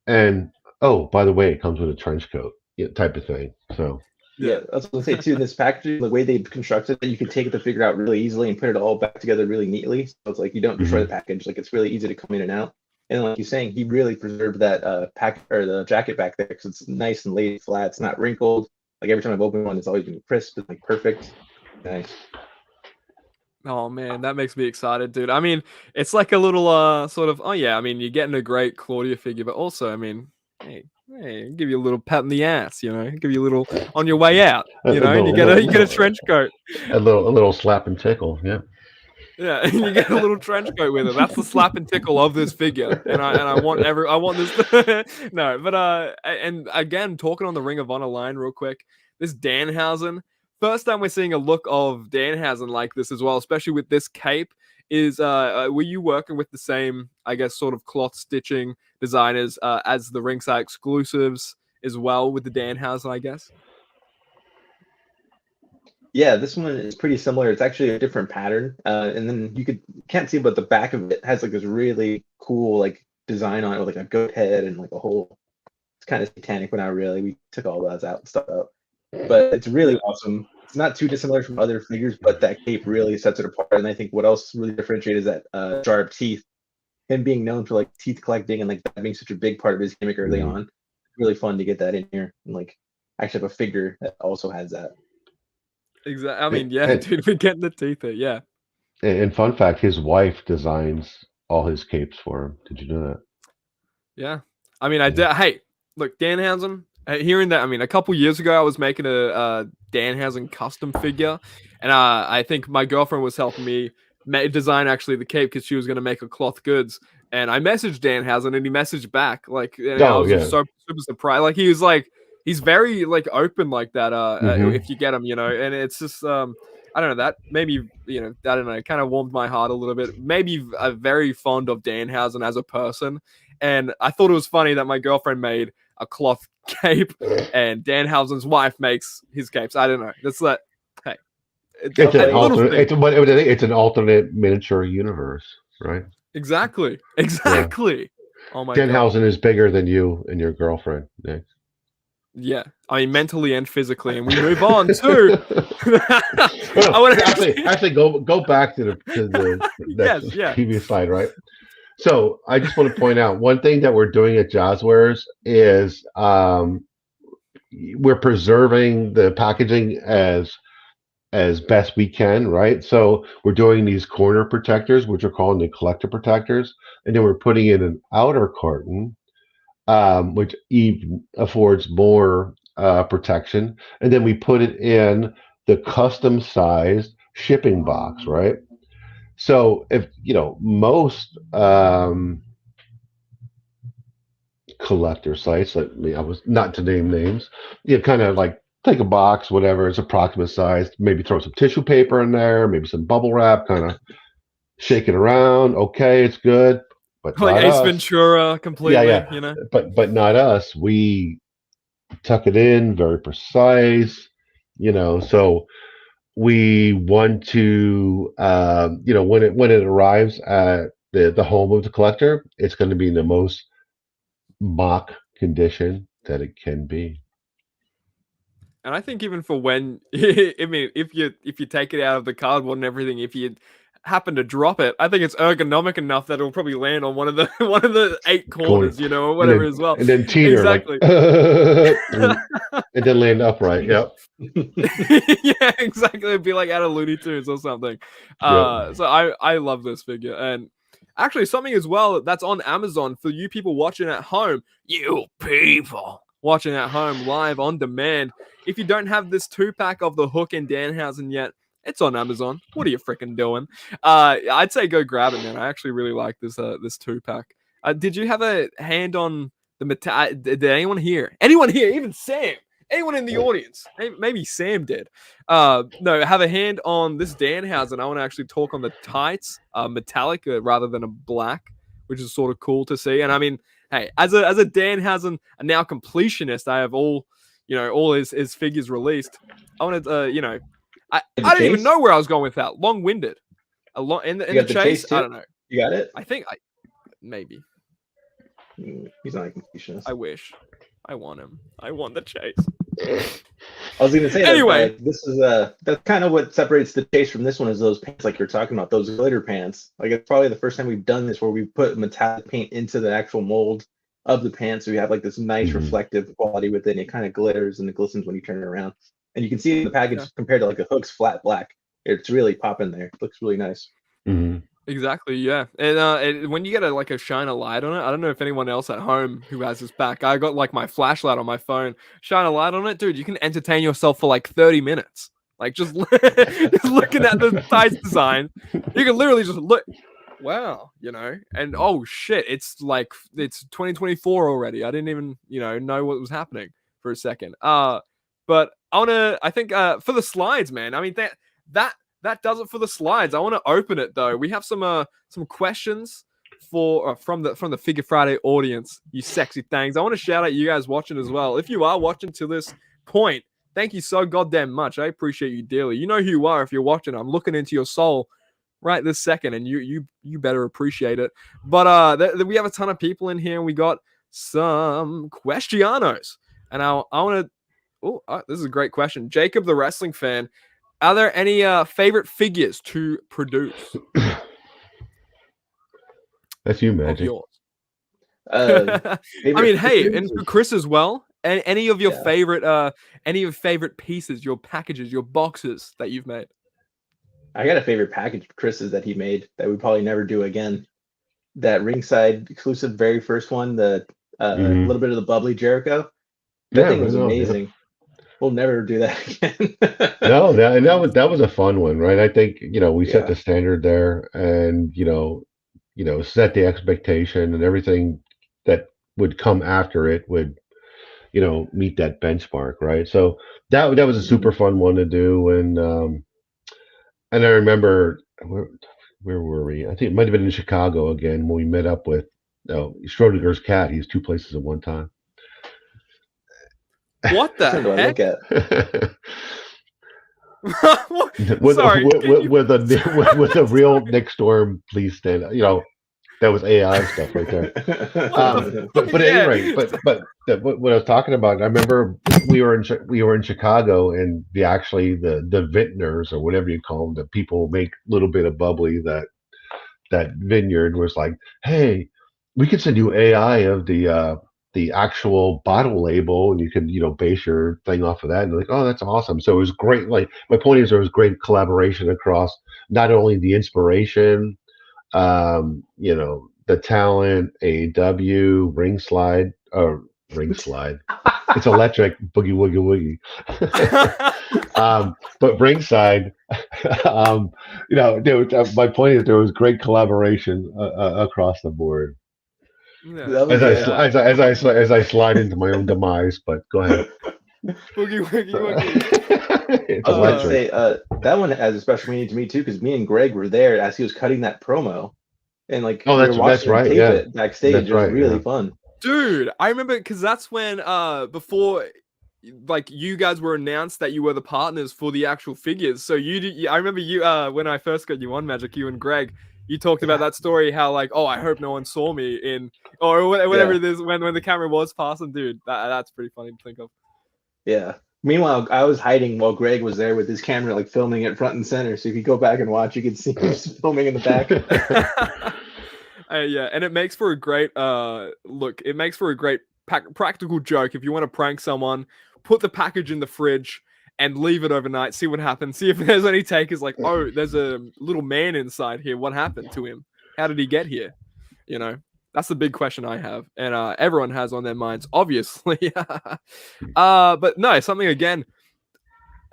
And oh, by the way, it comes with a trench coat, type of thing. So yeah, I was gonna say too, this packaging, the way they've constructed it, you can take the figure out really easily and put it all back together really neatly. So it's like you don't destroy the package. Like it's really easy to come in and out. And like you're saying, he really preserved that pack or the jacket back there because it's nice and laid flat. It's not wrinkled. Like every time I've opened one, it's always been crisp and like perfect. Nice. Oh man, that makes me excited, dude. I mean, it's like a little sort of I mean, you're getting a great Claudia figure, but also, I mean, hey, give you a little pat in the ass, give you a little on your way out, and you get a trench coat. A little slap and tickle, yeah. Yeah, and you get a little trench coat with it. That's the slap and tickle of this figure, and I want this. No, but and again, talking on the Ring of Honor line real quick, this Danhausen. First time we're seeing a look of Danhausen like this as well, especially with this cape. Is were you working with the same, I guess, sort of cloth stitching designers as the ringside exclusives as well with the Danhausen, I guess? Yeah, this one is pretty similar. It's actually a different pattern, and then can't see, but the back of it has like this really cool like design on it with like a goat head and like a whole. It's kind of satanic, but not really. We took all that out and stuff out, but it's really awesome. It's not too dissimilar from other figures, but that cape really sets it apart. And I think what else really differentiates is that jar of teeth. Him being known for like teeth collecting and like that being such a big part of his gimmick early on. It's really fun to get that in here and like actually have a figure that also has that. Exactly. I mean, yeah, dude, we're getting the teeth here. Yeah. And fun fact, his wife designs all his capes for him. Did you know that? Yeah. I mean, I did. Hey, look, Danhausen. Hearing that, I mean, a couple years ago, I was making a Danhausen custom figure, and I think my girlfriend was helping me design actually the cape because she was going to make a cloth goods. And I messaged Danhausen, and he messaged back. Like, I was just so super surprised. Like, he was like, he's very like open like that. If you get him, and it's just I don't know, that maybe I don't know, it kind of warmed my heart a little bit. Maybe very fond of Danhausen as a person, and I thought it was funny that my girlfriend made a cloth cape and Danhausen's wife makes his capes. I don't know. That's like, hey, It's an alternate miniature universe, right? Exactly. Oh my Danhausen god. is bigger than you and your girlfriend, Nick. Yeah, I mean mentally and physically, and we move on to. Actually, go back to the previous slide, right? So I just want to point out one thing that we're doing at Jazwares is we're preserving the packaging as best we can, right? So we're doing these corner protectors, which are called the collector protectors, and then we're putting in an outer carton, which even affords more protection, and then we put it in the custom sized shipping box, right? So if most collector sites, I was not to name names, kind of like take a box, whatever, it's approximate size, maybe throw some tissue paper in there, maybe some bubble wrap, kind of shake it around. Okay, it's good, but like not Ace us. Ventura, completely. Yeah. But not us. We tuck it in, very precise. So we want to, when it arrives at the home of the collector, it's going to be in the most mock condition that it can be. And I think even for when, I mean, if you take it out of the cardboard and everything, if you happen to drop it, I think it's ergonomic enough that it'll probably land on one of the 8 corners, or whatever as well. And then teeter exactly. And then land upright. Yep. Yeah, exactly. It'd be like out of Looney Tunes or something. So I love this figure. And actually something as well that's on Amazon for you people watching at home. You people watching at home live on demand. If you don't have this 2-pack of the Hook and Danhausen yet, it's on Amazon. What are you freaking doing? I'd say go grab it, man. I actually really like this 2-pack. Did you have a hand on the did anyone here? Even Sam? Anyone in the audience? Maybe Sam did. No, have a hand on this Danhausen. I want to actually talk on the tights, metallic rather than a black, which is sort of cool to see. And I mean, hey, as a Danhausen, a now completionist, I have all his figures released. I wanted I don't even know where I was going with that. Long-winded. In the chase, I don't know. You got it? I think maybe. He's not a completionist. I wish. I want him. I want the chase. I was going to say anyway. That, this is that's kind of what separates the chase from this one is those pants like you're talking about, those glitter pants. Like it's probably the first time we've done this where we put metallic paint into the actual mold of the pants. So we have like this nice reflective quality within it. It kind of glitters and it glistens when you turn it around. And you can see in the package compared to like a Hook's flat black. It's really popping there. It looks really nice. Mm-hmm. Exactly, yeah. And when you get a shine a light on it, I don't know if anyone else at home who has this back. I got like my flashlight on my phone, shine a light on it, dude. You can entertain yourself for like 30 minutes. Like just looking at the size design, you can literally just look. Wow, and oh shit, it's 2024 already. I didn't even know what was happening for a second. But I think for the slides, man. I mean that does it for the slides. I want to open it though. We have some questions from the Figure Friday audience. You sexy things. I want to shout out you guys watching as well. If you are watching to this point, thank you so goddamn much. I appreciate you dearly. You know who you are if you're watching. I'm looking into your soul right this second, and you better appreciate it. But we have a ton of people in here, and we got some questionos. And I want to. Oh, this is a great question, Jacob, the wrestling fan. Are there any favorite figures to produce? That's you, Magic. I mean, hey, and for Chris as well. Any of your favorite pieces, your packages, your boxes that you've made? I got a favorite package of Chris's that he made that we probably never do again. That ringside exclusive, very first one, the little bit of the bubbly Jericho. That thing was amazing. Yeah. We'll never do that again. No, that was a fun one, right? I think we set the standard there, and set the expectation, and everything that would come after it would meet that benchmark, right? So that was a super fun one to do, and I remember where were we? I think it might have been in Chicago again when we met up with Schrodinger's cat. He's 2 places at one time. What the heck? with Sorry, with a real Nick Storm, please stand. That was AI stuff right there. But at any rate, what I was talking about, I remember we were in Chicago, and the vintners, or whatever you call them, the people who make a little bit of bubbly, that vineyard was like, hey, we could send you AI of the actual bottle label, and you can base your thing off of that. And they're like, oh, that's awesome. So it was great. Like, my point is, there was great collaboration across not only the inspiration, the talent, AEW, ring slide. It's electric, boogie woogie woogie. But ringside, my point is, there was great collaboration across the board. Yeah. As I slide into my own demise, but go ahead. Boogie woogie woogie. It's I was about to electric. say that one has a special meaning to me too, because me and Greg were there as he was cutting that promo, and like Oh, we were that's watching him right, tape yeah. it backstage. That's It was right, really yeah. fun. Dude, I remember because that's when before like you guys were announced that you were the partners for the actual figures. So I remember you when I first got you on Magic, you and Greg, you talked about that story, how like, oh, I hope no one saw me in, or whatever it is, when the camera was passing. Dude, that's pretty funny to think of. Yeah. Meanwhile, I was hiding while Greg was there with his camera, like filming it front and center. So if you go back and watch, you can see him just filming in the back. Yeah, and it makes for a great look. It makes for a great practical joke. If you want to prank someone, put the package in the fridge and leave it overnight. See what happens. See if there's any takers like, oh, there's a little man inside here. What happened to him? How did he get here? That's the big question I have, and everyone has on their minds, obviously. But no, something again.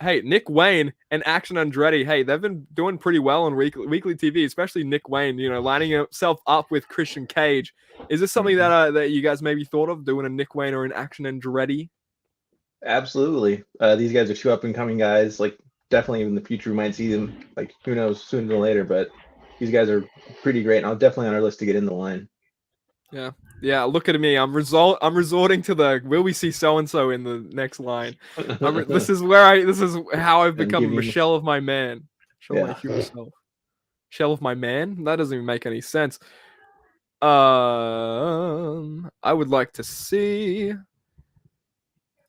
Hey, Nick Wayne and Action Andretti, hey, they've been doing pretty well on weekly TV, especially Nick Wayne, lining himself up with Christian Cage. Is this something that you guys maybe thought of, doing a Nick Wayne or an Action Andretti? Absolutely. These guys are two up-and-coming guys. Like, definitely in the future we might see them, like, who knows, sooner than later. But these guys are pretty great, and I'm definitely on our list to get in the line. Yeah. Look at me. I'm resorting to the will we see so and so in the next line. This is how I've become a shell of my man. Shell of my human self. Shell of my man. That doesn't even make any sense. I would like to see.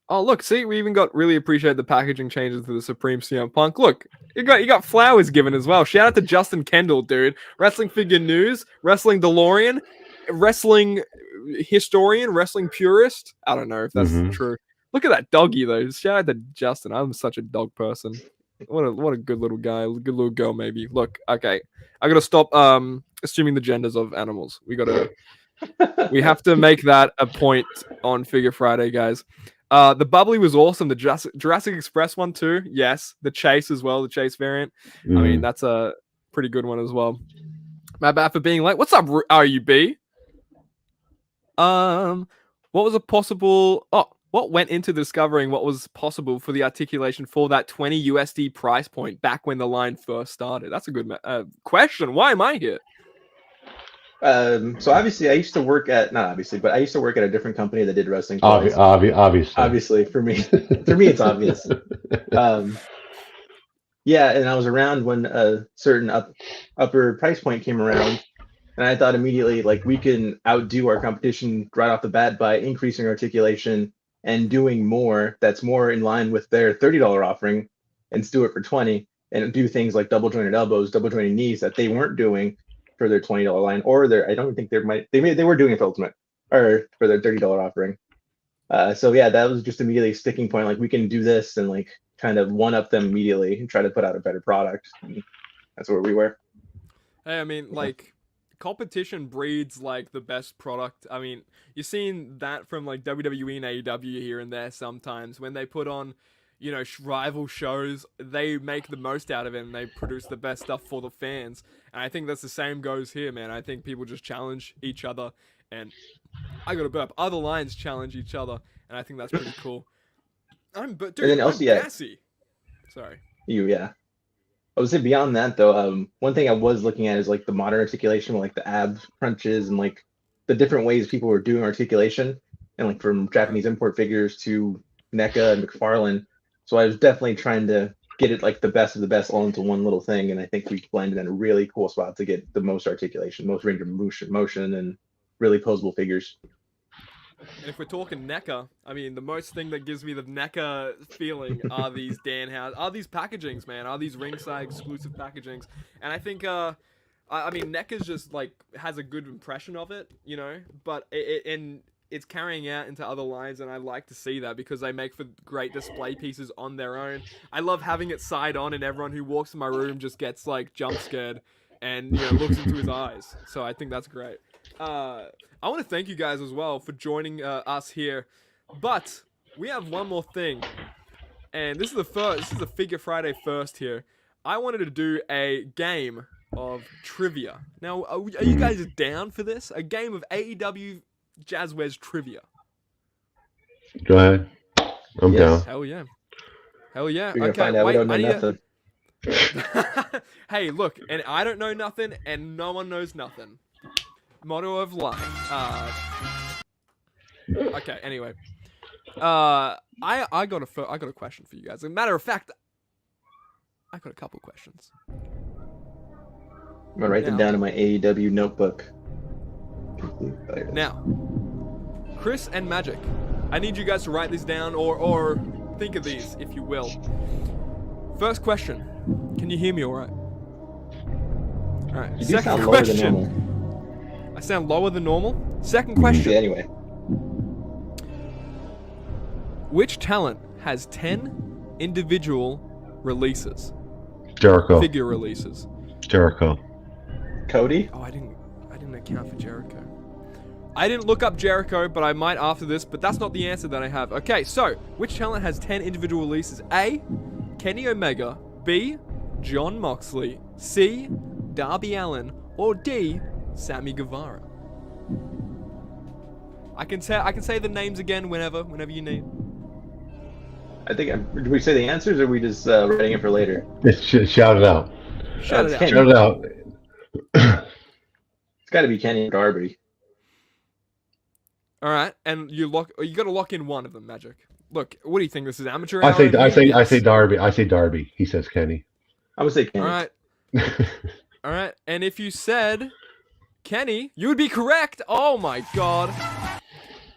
Oh, look, see, we even really appreciate the packaging changes to the Supreme CM Punk. Look, you got flowers given as well. Shout out to Justin Kendall, dude. Wrestling Figure News, Wrestling DeLorean, Wrestling Historian, Wrestling Purist. I don't know if that's true. Look at that doggy, though. Shout out to Justin. I'm such a dog person. What a good little guy. Good little girl, maybe. Look, okay. I got to stop assuming the genders of animals. We have to make that a point on Figure Friday, guys. The bubbly was awesome. The Jurassic Express one too. Yes. The Chase as well. The Chase variant. I mean, that's a pretty good one as well. My bad for being late. What's up, RUB? What was a possible? Oh, what went into discovering what was possible for the articulation for that 20 USD price point back when the line first started? That's a good question. Why am I here? So obviously, I used to work at I used to work at a different company that did wrestling. Obviously, for me, it's obvious. Yeah, and I was around when a certain upper price point came around, and I thought immediately, like, we can outdo our competition right off the bat by increasing articulation and doing more that's more in line with their $30 offering, and do it for $20, and do things like double jointed elbows, double jointed knees that they weren't doing for their $20 line, or I don't think they were doing it for Ultimate or for their $30 offering. So yeah, that was just immediately a sticking point. Like, we can do this and like kind of one up them immediately and try to put out a better product. And that's where we were. Hey, I mean, like, competition breeds like the best product. I mean, you're seeing that from like WWE and AEW here and there sometimes when they put on, rival shows, they make the most out of it and they produce the best stuff for the fans. And I think that's the same goes here, man. I think people just challenge each other, and I got to burp. Other lines challenge each other, and I think that's pretty cool. I'm gassy. Sorry. I would say beyond that though, one thing I was looking at is like the modern articulation with like the ab crunches and like the different ways people were doing articulation, and like from Japanese import figures to NECA and McFarlane. So I was definitely trying to get it like the best of the best all into one little thing, and I think we landed in a really cool spot to get the most articulation, most range of motion, and really posable figures. And if we're talking NECA, I mean, the most thing that gives me the NECA feeling are these these packagings, man, are these ringside exclusive packagings. And I think, I mean, NECA's just, like, has a good impression of it, you know, but it's carrying out into other lines, and I like to see that because they make for great display pieces on their own. I love having it side on, and everyone who walks in my room just gets, like, jump scared and, you know, looks into his eyes. So I think that's great. I want to thank you guys as well for joining us here, but we have one more thing, and this is a Figure Friday first here. I wanted to do a game of trivia. Now, are you guys down for this? A game of AEW Jazwares trivia. Go ahead. I'm down. Hell yeah. Hell yeah. We're gonna find out we don't know nothing. Hey, look, and I don't know nothing, and no one knows nothing. Motto of life. Okay. Anyway, I got a question for you guys. As a matter of fact, I got a couple questions. I'm gonna write them down in my AEW notebook. Now, Chris and Magic, I need you guys to write these down or think of these, if you will. First question. Can you hear me all right? All right. You do sound lower than normal. I sound lower than normal? Second question. Yeah, anyway. Which talent has 10 individual releases? Jericho. Figure releases. Jericho. Cody? Oh, I didn't account for Jericho. I didn't look up Jericho, but I might after this, but that's not the answer that I have. Okay, so, which talent has 10 individual releases? A, Kenny Omega. B, Jon Moxley. C, Darby Allin. Or D, Sammy Guevara. I can say the names again whenever you need. I think did we say the answers, or are we just writing it for later? Shout it out. Shout it out. Shout it out. It's got to be Kenny or Darby. All right, and you got to lock in one of them, Magic. Look, what do you think? This is amateur I hour? say Darby. I say Darby. He says Kenny. I would say Kenny. All right. All right, and if you said Kenny, you would be correct. Oh my god.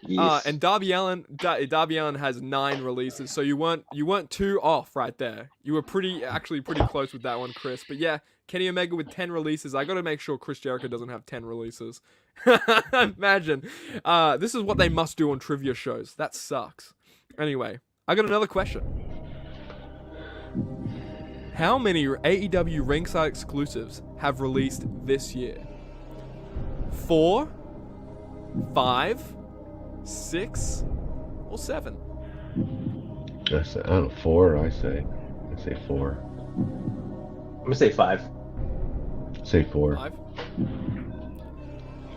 Yes. And Darby Allin has 9 releases, so you weren't too off right there. You were actually pretty close with that one, Chris. But yeah, Kenny Omega with 10 releases. I got to make sure Chris Jericho doesn't have 10 releases. Imagine. This is what they must do on trivia shows. That sucks. Anyway, I got another question. How many AEW ringside exclusives have released this year? 4, 5, 6, or 7? I don't know, 4. I say 4. I'm gonna say 5. Say 4. 5.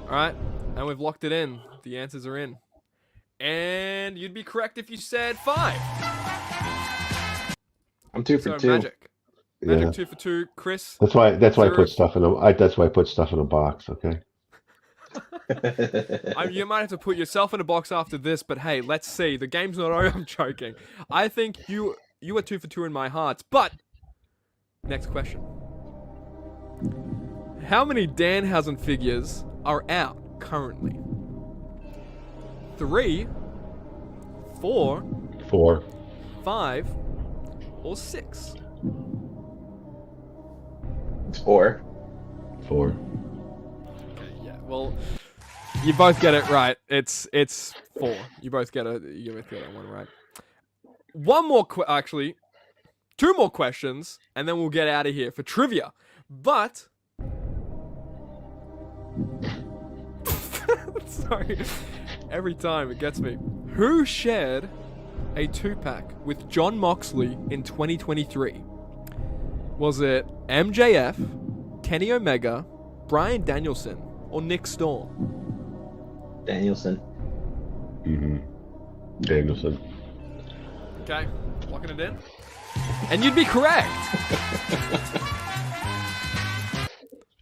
All right, and we've locked it in. The answers are in, and you'd be correct if you said 5. I'm 2 for 2. Magic, Yeah. 2 for 2. Chris. That's why I put stuff in a box. Okay. You might have to put yourself in a box after this, but hey, let's see. The game's not over. I'm joking. I think you are 2 for 2 in my heart. But next question: how many Danhausen figures are out currently? 3, 4, 4, 5, or 6? It's 4. 4. Okay, yeah. Well, you both get it right. It's 4. You both get that one right. One more actually, 2 more questions, and then we'll get out of here for trivia. But sorry, every time it gets me. Who shared a 2-pack with Jon Moxley in 2023? Was it MJF, Kenny Omega, Bryan Danielson, or Nick Storm? Danielson. Danielson. Okay, locking it in. And you'd be correct.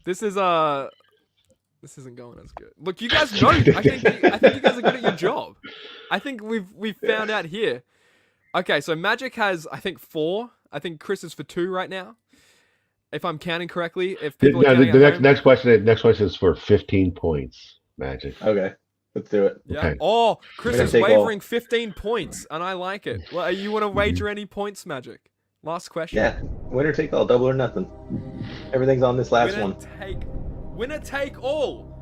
This isn't going as good. Look, you guys know. I think you guys are good at your job. I think we've found out here. Okay, so Magic has, I think, 4 I think Chris is for 2 right now, if I'm counting correctly. If people are the counting next question is for 15 points, Magic. Okay, let's do it. Yeah. Okay. Oh, Chris is take wavering 15 points, and I like it. Well, you want to wager any points, Magic? Last question. Yeah, winner take all, double or nothing. Everything's on this last one. Winner take all.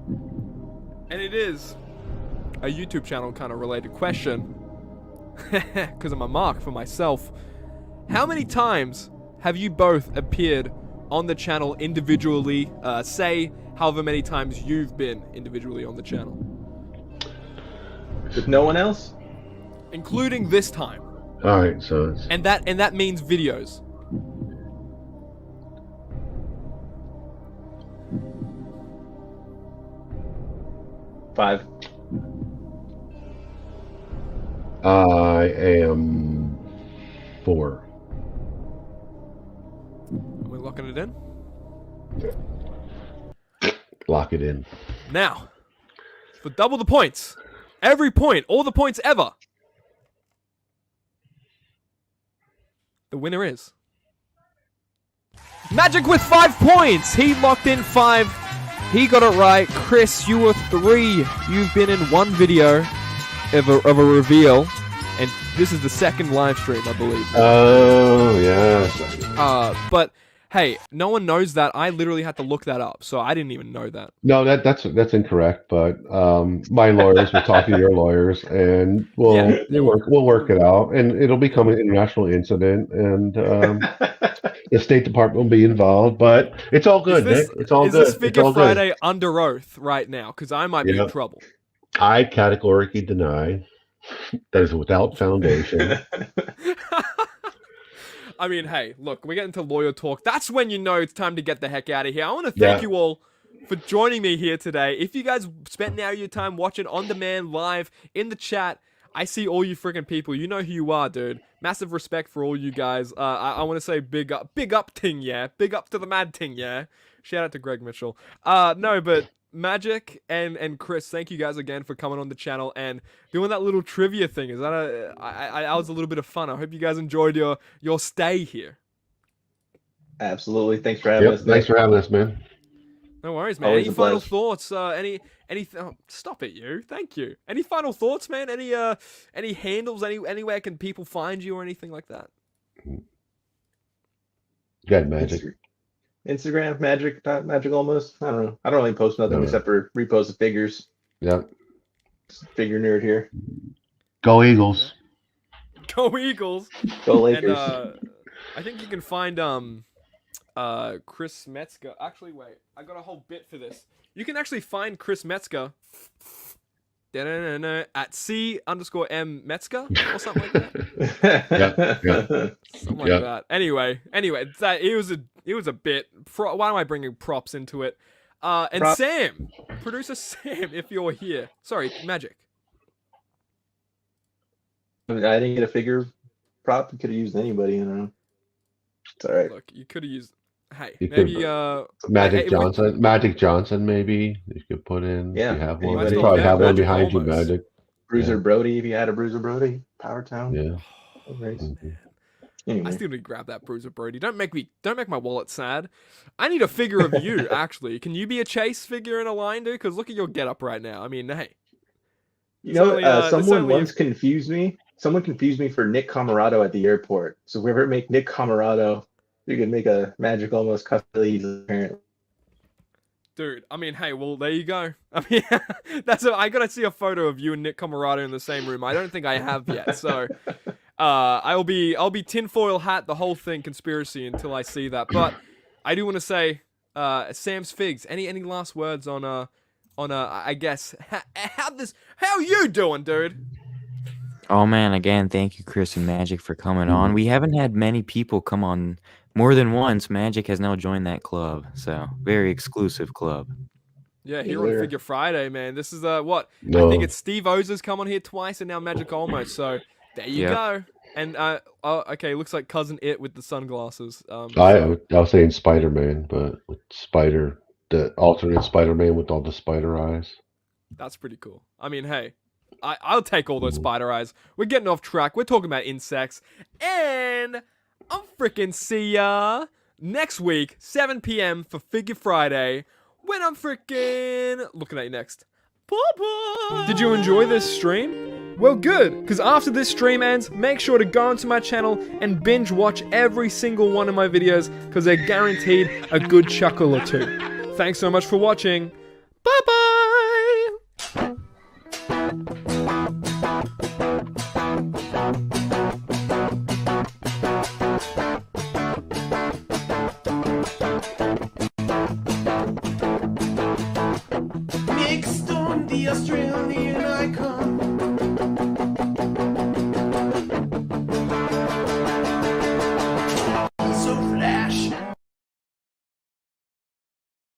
And it is a YouTube channel kind of related question. Because I'm a mark for myself. How many times have you both appeared on the channel individually? Say however many times you've been individually on the channel. With no one else? Including this time. All right, so it's... And that means videos. Five. I am 4. Are we locking it in? Lock it in. Now, for double the points, every point, all the points ever, the winner is Magic with 5 points. He locked in 5. He got it right. Chris, you were 3. You've been in 1 video of a reveal, and this is the second live stream, I believe. Oh, yeah. But hey, no one knows that. I literally had to look that up, so I didn't even know that. No, that's incorrect. But my lawyers will talk to your lawyers, and we'll work it out, and it'll become an international incident, and the State Department will be involved. But it's all good, Nick. It's all good. Is this Figure Friday under oath right now? Because I might be in trouble. I categorically deny that is without foundation. I mean, hey, look, we get into lawyer talk. That's when you know it's time to get the heck out of here. I want to thank you all for joining me here today. If you guys spent now your time watching on demand live in the chat, I see all you freaking people. You know who you are, dude. Massive respect for all you guys. I want to say big up ting, yeah. Big up to the mad ting, yeah. Shout out to Greg Mitchell. No, but Magic and Chris, thank you guys again for coming on the channel and doing that little trivia thing. Is that that was a little bit of fun. I hope you guys enjoyed your stay here. Absolutely. Thanks for having us. Thanks for having us, man. No worries, man. Any final thoughts? Any stop it, you. Thank you. Any final thoughts, man? Any handles? Anywhere can people find you or anything like that? Good, Magic. Instagram, magic almost. I don't know. I don't really post nothing except for repost of figures. Yep. Figure nerd here. Go Eagles. Go Eagles. Go Lakers. And, I think you can find Chris Metzger. Actually, wait. I got a whole bit for this. You can actually find Chris Metzger at C_M Metzger or something like that. Yeah. Something like that. Anyway, it was a bit. Why am I bringing props into it? And Sam, producer Sam, if you're here. Sorry, Magic. I didn't get a figure prop. You could have used anybody. I don't know. It's all right. Look, you could have used. Hey, maybe Magic Johnson. Magic Johnson, maybe you could put in. Yeah, if you have one. Anybody. You probably have one Magic behind you, almost. Magic. Bruiser Brody, if you had a Bruiser Brody, Power Town. Yeah. Oh, nice. I still need to grab that Bruiser Brody. Don't make my wallet sad. I need a figure of you, actually. Can you be a Chase figure in a line, dude? Because look at your getup right now. I mean, hey. You know, someone once confused me. Someone confused me for Nick Camarado at the airport. So if we ever make Nick Camarado, you can make a Magic almost custom apparently. Dude, I mean, hey, well, there you go. I mean, I gotta see a photo of you and Nick Camarado in the same room. I don't think I have yet, so I'll be tinfoil hat the whole thing conspiracy until I see that. But I do want to say, Sam's Figs. Any last words on I guess how you doing, dude? Oh man, again, thank you, Chris and Magic, for coming on. We haven't had many people come on more than once. Magic has now joined that club, so very exclusive club. Yeah, here on Figure Friday, man. This is what I think it's Steve Ozer's come on here twice, and now Magic almost. So there you go. And okay, looks like Cousin It with the sunglasses. I was saying Spider-Man, but with the alternate Spider-Man with all the spider eyes. That's pretty cool. I mean, hey. I'll take all those spider eyes. We're getting off track. We're talking about insects. And I'll frickin' see ya next week, 7 p.m. for Figure Friday, when I'm frickin' looking at you next. Bye-bye! Did you enjoy this stream? Well, good, because after this stream ends, make sure to go onto my channel and binge watch every single one of my videos, because they're guaranteed a good chuckle or two. Thanks so much for watching. Bye-bye! Mixed on the Australian